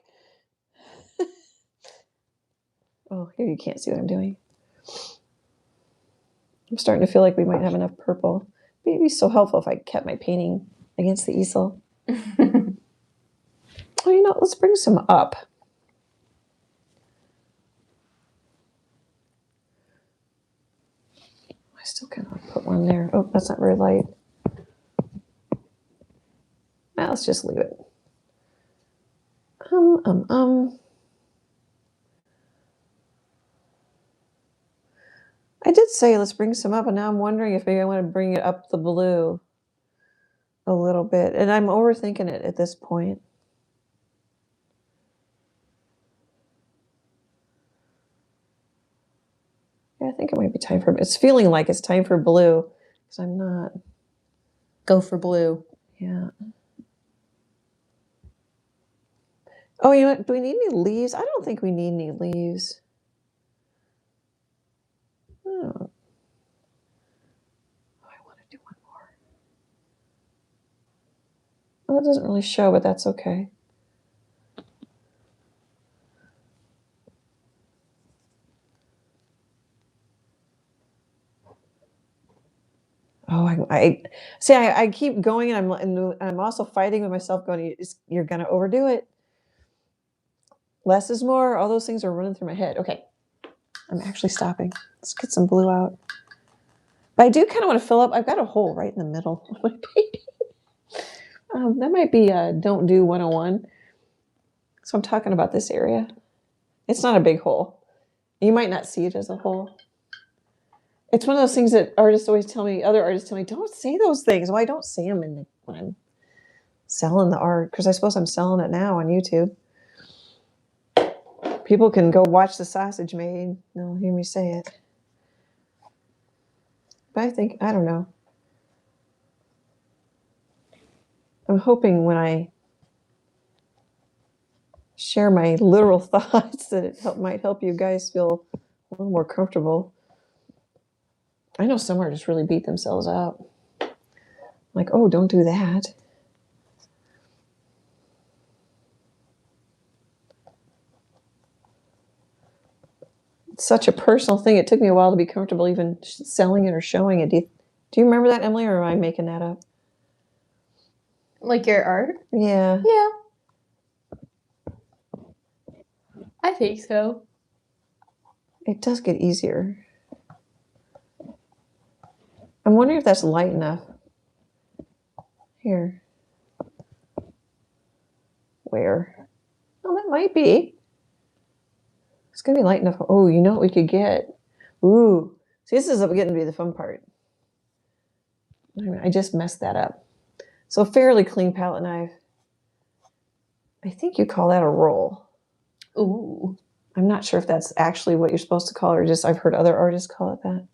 [SPEAKER 2] Oh, here you can't see what I'm doing. I'm starting to feel like we might have enough purple. It'd be so helpful if I kept my painting against the easel. Oh, you know, let's bring some up. I still kind of put one there. Oh, that's not very light. Well, let's just leave it. I did say let's bring some up, and now I'm wondering if maybe I want to bring it up the blue a little bit. And I'm overthinking it at this point. Yeah, I think it might be time for, it's feeling like it's time for blue, because I'm not.
[SPEAKER 1] Go for blue.
[SPEAKER 2] Yeah. Oh, you know what? Do we need any leaves? I don't think we need any leaves. Oh, I want to do one more. Well, it doesn't really show, but that's okay. Oh, I see. I keep going, and I'm also fighting with myself, going, "You're going to overdo it. Less is more." All those things are running through my head. Okay, I'm actually stopping. Let's get some blue out. But I do kind of want to fill up. I've got a hole right in the middle of my painting. That might be a don't do 101. So I'm talking about this area. It's not a big hole. You might not see it as a hole. It's one of those things that artists always tell me, other artists tell me, don't say those things. Well, I don't say them when I'm selling the art, because I suppose I'm selling it now on YouTube. People can go watch the sausage made. They'll hear me say it. But I think, I don't know. I'm hoping when I share my literal thoughts that it might help you guys feel a little more comfortable. I know some artists really beat themselves up. Like, oh, don't do that. It's such a personal thing. It took me a while to be comfortable even selling it or showing it. Do you remember that, Emily, or am I making that up?
[SPEAKER 1] Like your art?
[SPEAKER 2] Yeah.
[SPEAKER 1] Yeah. I think so.
[SPEAKER 2] It does get easier. I'm wondering if that's light enough. Here. Where? Oh, that might be. It's going to be light enough. Oh, you know what we could get? Ooh. See, this is getting to be the fun part. I just messed that up. So fairly clean palette knife. I think you call that a roll.
[SPEAKER 1] Ooh.
[SPEAKER 2] I'm not sure if that's actually what you're supposed to call it, or just I've heard other artists call it that.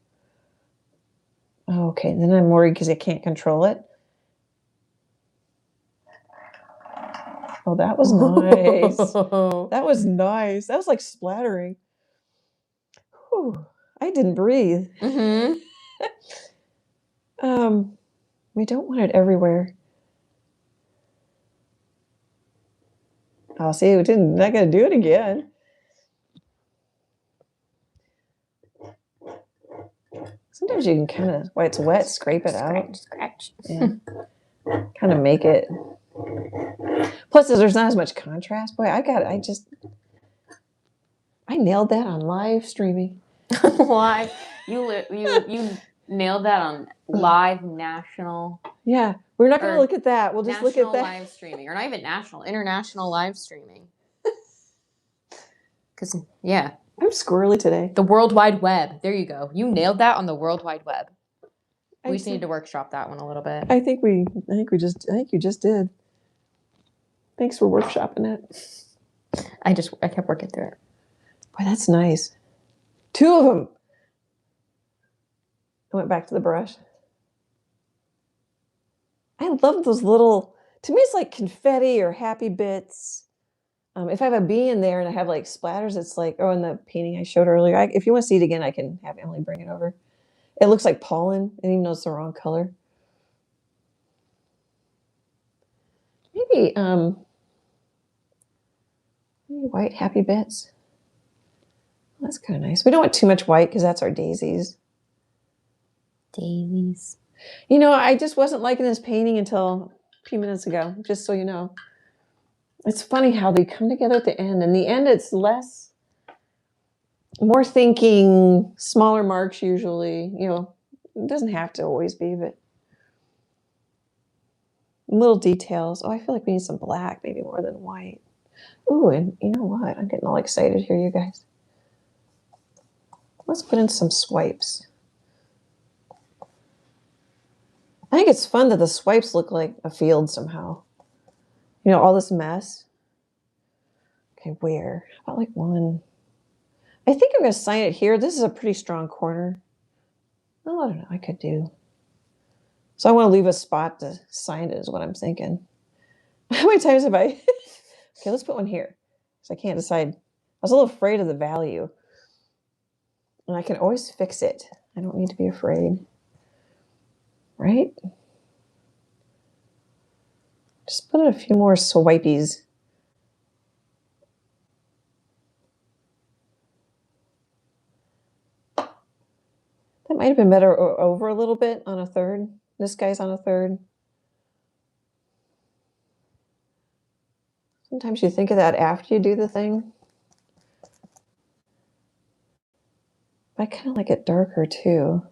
[SPEAKER 2] Okay, then I'm worried because I can't control it. Oh, that was nice. That was nice. That was like splattering. Whew, I didn't breathe.
[SPEAKER 1] Mm-hmm.
[SPEAKER 2] We don't want it everywhere. Oh, see, we didn't. Not gonna do it again. Sometimes you can kind of, while it's wet, scrape it out.
[SPEAKER 1] Scratch.
[SPEAKER 2] Yeah. Kind of make it. Plus, there's not as much contrast. Boy, I nailed that on live streaming.
[SPEAKER 1] Live. You nailed that on live national.
[SPEAKER 2] Yeah, we're not going to look at that. We'll just look at that.
[SPEAKER 1] Live streaming, or not even national, international live streaming. Because yeah,
[SPEAKER 2] I'm squirrely today.
[SPEAKER 1] The World Wide Web. There you go. You nailed that on the World Wide Web. We just need to workshop that one a little bit.
[SPEAKER 2] I think you just did. Thanks for workshopping it.
[SPEAKER 1] I kept working through it.
[SPEAKER 2] Boy, that's nice. 2 of them. I went back to the brush. I love those little, to me it's like confetti or happy bits. If I have a bee in there and I have like splatters, it's like, oh, in the painting I showed earlier. If you want to see it again, I can have Emily bring it over. It looks like pollen, and even though it's the wrong color. Maybe white happy bits. That's kind of nice. We don't want too much white because that's our daisies.
[SPEAKER 1] Daisies.
[SPEAKER 2] You know, I just wasn't liking this painting until a few minutes ago, just so you know. It's funny how they come together at the end. In the end, it's more thinking, smaller marks usually. You know, it doesn't have to always be, but little details. Oh, I feel like we need some black, maybe more than white. Ooh, and you know what? I'm getting all excited here, you guys. Let's put in some swipes. I think it's fun that the swipes look like a field somehow. You know, all this mess. Okay, where? How about like one? I think I'm going to sign it here. This is a pretty strong corner. Oh, I don't know. I could do. So I want to leave a spot to sign it is what I'm thinking. How many times have I? Okay, let's put one here. Because I can't decide. I was a little afraid of the value. And I can always fix it. I don't need to be afraid. Right? Just put in a few more swipies. That might have been better over a little bit on a third. This guy's on a third. Sometimes you think of that after you do the thing. I kind of like it darker too.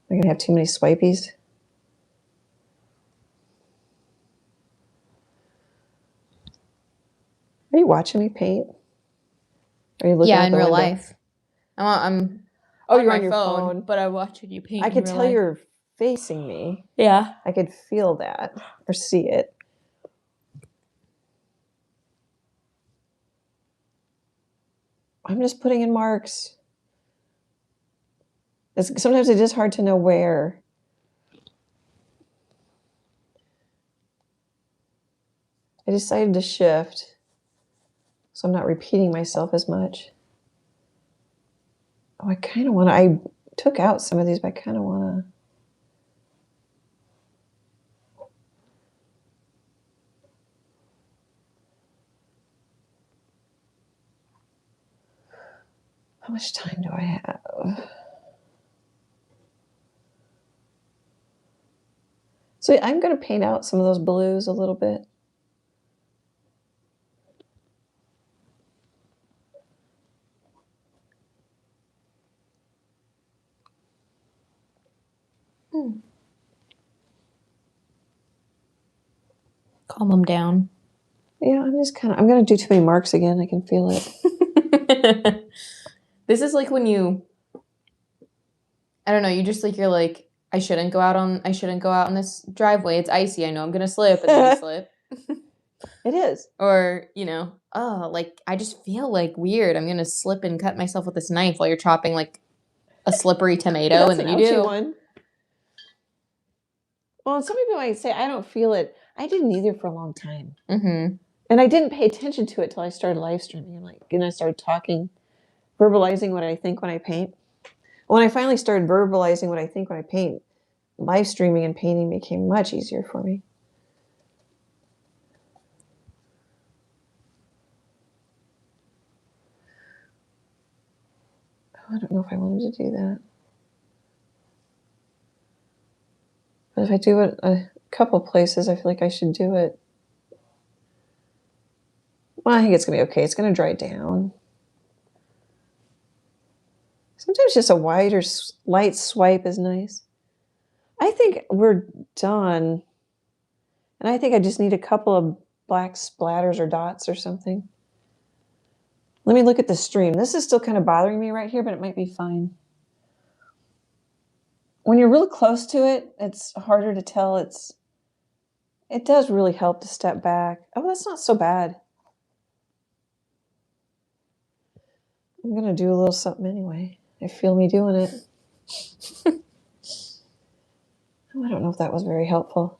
[SPEAKER 2] I'm going to have too many swipies. Are you watching me paint? Are you looking
[SPEAKER 1] Yeah,
[SPEAKER 2] out
[SPEAKER 1] in
[SPEAKER 2] the
[SPEAKER 1] real
[SPEAKER 2] window?
[SPEAKER 1] life. I'm
[SPEAKER 2] Oh,
[SPEAKER 1] on
[SPEAKER 2] you're
[SPEAKER 1] my
[SPEAKER 2] on your phone.
[SPEAKER 1] but I'm watching you paint.
[SPEAKER 2] I
[SPEAKER 1] in
[SPEAKER 2] could
[SPEAKER 1] real
[SPEAKER 2] tell
[SPEAKER 1] life.
[SPEAKER 2] you're facing me.
[SPEAKER 1] Yeah.
[SPEAKER 2] I could feel that or see it. I'm just putting in marks. Sometimes it's just hard to know where. I decided to shift, so I'm not repeating myself as much. Oh, I kind of want to, I took out some of these, but I kind of want to. How much time do I have? So I'm going to paint out some of those blues a little bit.
[SPEAKER 1] Calm them down.
[SPEAKER 2] Yeah, I'm going to do too many marks again. I can feel it.
[SPEAKER 1] This is like when I don't know, you're like, I shouldn't go out on this driveway. It's icy. I know I'm going to slip, and then you slip.
[SPEAKER 2] It is.
[SPEAKER 1] Or, you know, oh, like, I just feel like weird. I'm going to slip and cut myself with this knife while you're chopping like a slippery tomato, and then you do.
[SPEAKER 2] One. Well, some people might say, I don't feel it. I didn't either for a long time.
[SPEAKER 1] Mm-hmm.
[SPEAKER 2] And I didn't pay attention to it till I started live streaming. And I started talking, verbalizing what I think when I paint. When I finally started verbalizing what I think when I paint, live streaming and painting became much easier for me. Oh, I don't know if I wanted to do that. But if I do it a couple places, I feel like I should do it. Well, I think it's going to be okay. It's going to dry down. Sometimes just a wider, light swipe is nice. I think we're done. And I think I just need a couple of black splatters or dots or something. Let me look at the stream. This is still kind of bothering me right here, but it might be fine. When you're real close to it, it's harder to tell it's It does really help to step back. Oh, that's not so bad. I'm going to do a little something anyway. I feel me doing it. Oh, I don't know if that was very helpful.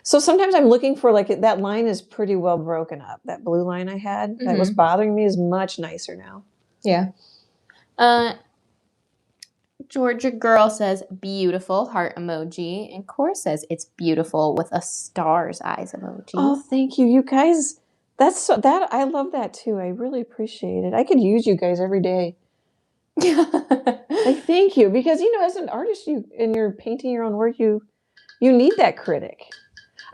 [SPEAKER 2] So sometimes I'm looking for, like, that line is pretty well broken up. That blue line I had that was bothering me is much nicer now.
[SPEAKER 1] Yeah. Georgia Girl says beautiful heart emoji, and Cora says it's beautiful with a star's eyes emoji.
[SPEAKER 2] Oh, thank you, you guys. That I love that too. I really appreciate it. I could use you guys every day. Like, thank you, because as an artist, you're painting your own work, you need that critic.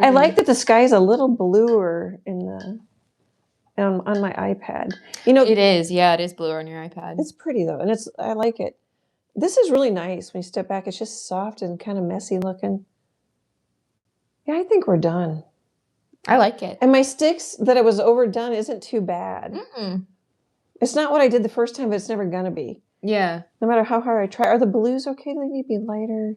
[SPEAKER 2] I like that the sky is a little bluer on my iPad.
[SPEAKER 1] It is, yeah, it is bluer on your iPad.
[SPEAKER 2] It's pretty though, and I like it. This is really nice when you step back. It's just soft and kind of messy looking. Yeah, I think we're done.
[SPEAKER 1] I like it.
[SPEAKER 2] And my sticks that it was overdone isn't too bad. It's not what I did the first time, but it's never gonna be.
[SPEAKER 1] Yeah.
[SPEAKER 2] No matter how hard I try. Are the blues okay? Do they need to be lighter?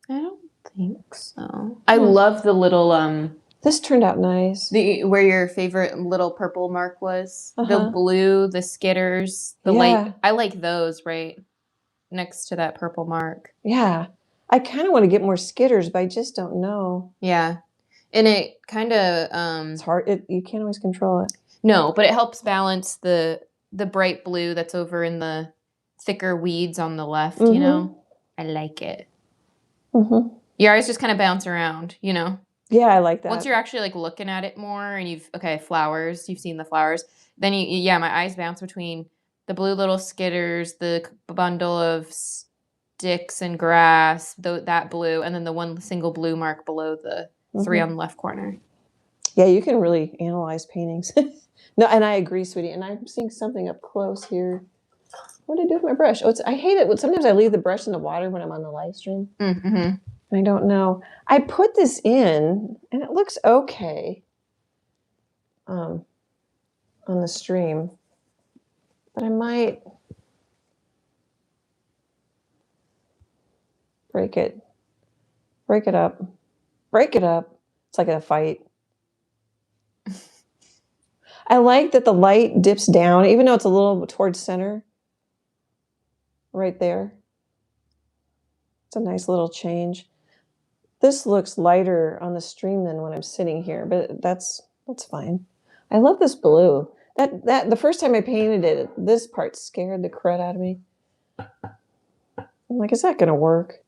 [SPEAKER 1] I don't think so. I love the little
[SPEAKER 2] This turned out nice.
[SPEAKER 1] Where your favorite little purple mark was. The blue, the skitters, the light. I like those right next to that purple mark.
[SPEAKER 2] Yeah. I kind of want to get more skitters, but I just don't know.
[SPEAKER 1] Yeah. And it kind of
[SPEAKER 2] it's hard. You can't always control it.
[SPEAKER 1] No, but it helps balance the bright blue that's over in the thicker weeds on the left, you know? I like it. Your eyes just kind of bounce around, you know?
[SPEAKER 2] Yeah, I like that.
[SPEAKER 1] Once you're actually like looking at it more and flowers, you've seen the flowers, then my eyes bounce between the blue little skitters, the bundle of sticks and grass, that blue, and then the one single blue mark below the three on the left corner.
[SPEAKER 2] Yeah, you can really analyze paintings. No, and I agree, sweetie. And I'm seeing something up close here. What did I do with my brush? Oh, I hate it. Sometimes I leave the brush in the water when I'm on the live stream. I don't know. I put this in, and it looks okay on the stream. But I might break it. Break it up. Break it up. It's like a fight. I like that the light dips down, even though it's a little towards center. Right there. It's a nice little change. This looks lighter on the stream than when I'm sitting here, but that's fine. I love this blue. That the first time I painted it, this part scared the crud out of me. I'm like, is that gonna work?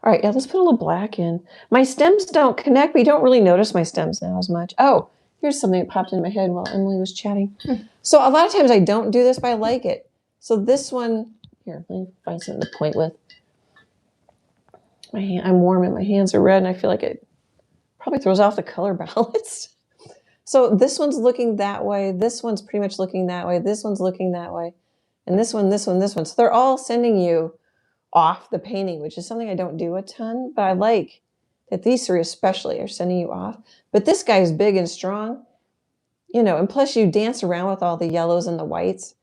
[SPEAKER 2] All right, yeah, let's put a little black in. My stems don't connect, but you don't really notice my stems now as much. Oh, here's something that popped in my head while Emily was chatting. So a lot of times I don't do this, but I like it. So this one, here, let me find something to point with. I'm warm and my hands are red, and I feel like it probably throws off the color balance. So this one's looking that way. This one's pretty much looking that way. This one's looking that way. And this one, this one, this one. So they're all sending you off the painting, which is something I don't do a ton, but I like that these three especially are sending you off. But this guy is big and strong, and plus you dance around with all the yellows and the whites.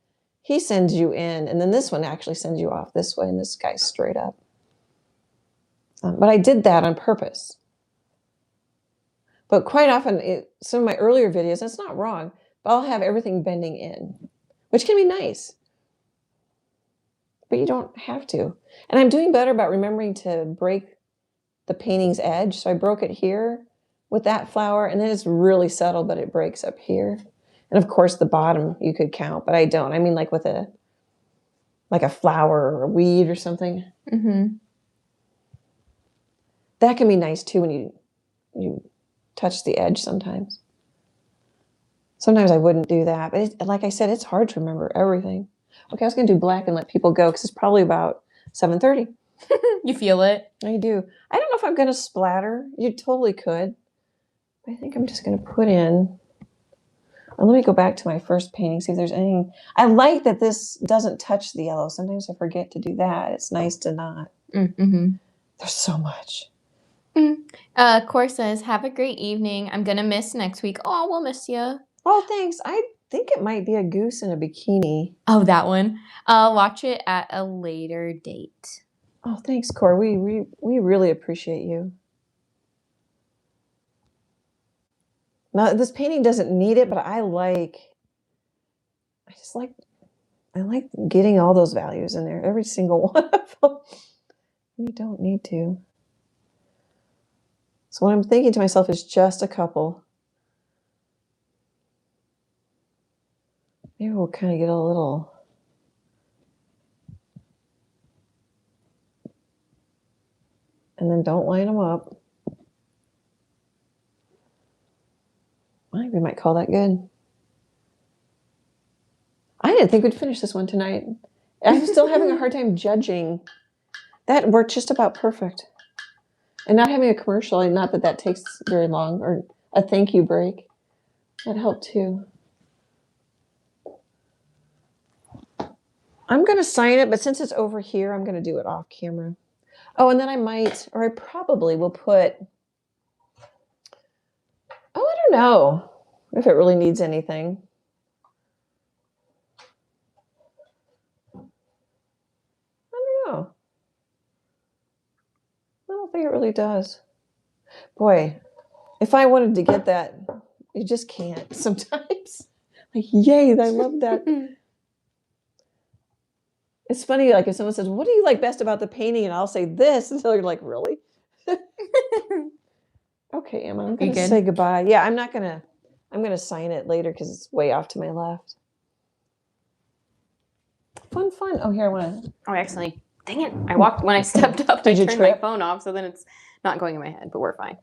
[SPEAKER 2] He sends you in, and then this one actually sends you off this way, and this guy's straight up. But I did that on purpose. But quite often, some of my earlier videos, it's not wrong, but I'll have everything bending in, which can be nice. But you don't have to. And I'm doing better about remembering to break the painting's edge. So I broke it here with that flower, and then it's really subtle, but it breaks up here. And of course, the bottom you could count, but I don't. I mean, like with a flower or a weed or something. That can be nice too when you touch the edge sometimes. Sometimes I wouldn't do that, but like I said, it's hard to remember everything. Okay, I was going to do black and let people go because it's probably about 7:30.
[SPEAKER 1] You feel it?
[SPEAKER 2] I do. I don't know if I'm going to splatter. You totally could. I think I'm just going to put in. Let me go back to my first painting, see if there's anything. I like that this doesn't touch the yellow. Sometimes I forget to do that. It's nice to not. There's so much.
[SPEAKER 1] Cor says, have a great evening. I'm going to miss next week. Oh, we'll miss you.
[SPEAKER 2] Oh, thanks. I think it might be a goose in a bikini.
[SPEAKER 1] Oh, that one. I'll watch it at a later date.
[SPEAKER 2] Oh, thanks, Cor. We really appreciate you. Now, this painting doesn't need it, but I like getting all those values in there, every single one of them. You don't need to. So what I'm thinking to myself is just a couple. Maybe we'll kind of get a little. And then don't line them up. I think we might call that good. I didn't think we'd finish this one tonight. I'm still having a hard time judging. That worked just about perfect. And not having a commercial, and not that that takes very long, or a thank you break. That helped too. I'm going to sign it, but since it's over here, I'm going to do it off camera. Oh, and then I might, or I probably will put, I don't know if it really needs anything. I don't know. I don't think it really does. Boy, if I wanted to get that, you just can't sometimes. Like, yay, I love that. It's funny, like if someone says, what do you like best about the painting? And I'll say this, and they're like, really? Okay, Emma, I'm going to say goodbye. Yeah, I'm going to sign it later because it's way off to my left. Fun. Oh, here, I want to.
[SPEAKER 1] Oh, actually, dang it. I walked, when I stepped up, I turned my phone off, so then it's not going in my head, but we're fine.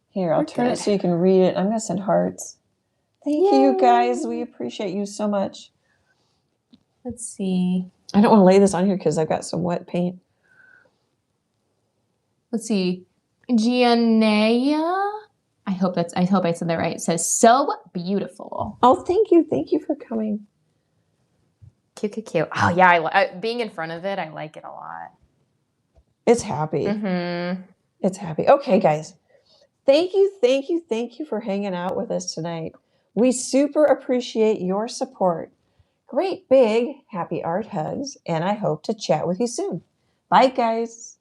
[SPEAKER 2] Here, I'll turn it so you can read it. I'm going to send hearts. Thank you, guys. We appreciate you so much.
[SPEAKER 1] Let's see.
[SPEAKER 2] I don't want to lay this on here because I've got some wet paint.
[SPEAKER 1] Let's see. Gianea. I hope I said that right. It says, so beautiful.
[SPEAKER 2] Oh, thank you. Thank you for coming.
[SPEAKER 1] Cute. Oh, yeah. Being in front of it, I like it a lot.
[SPEAKER 2] It's happy. Mm-hmm. It's happy. Okay, guys. Thank you for hanging out with us tonight. We super appreciate your support. Great big happy art hugs, and I hope to chat with you soon. Bye, guys.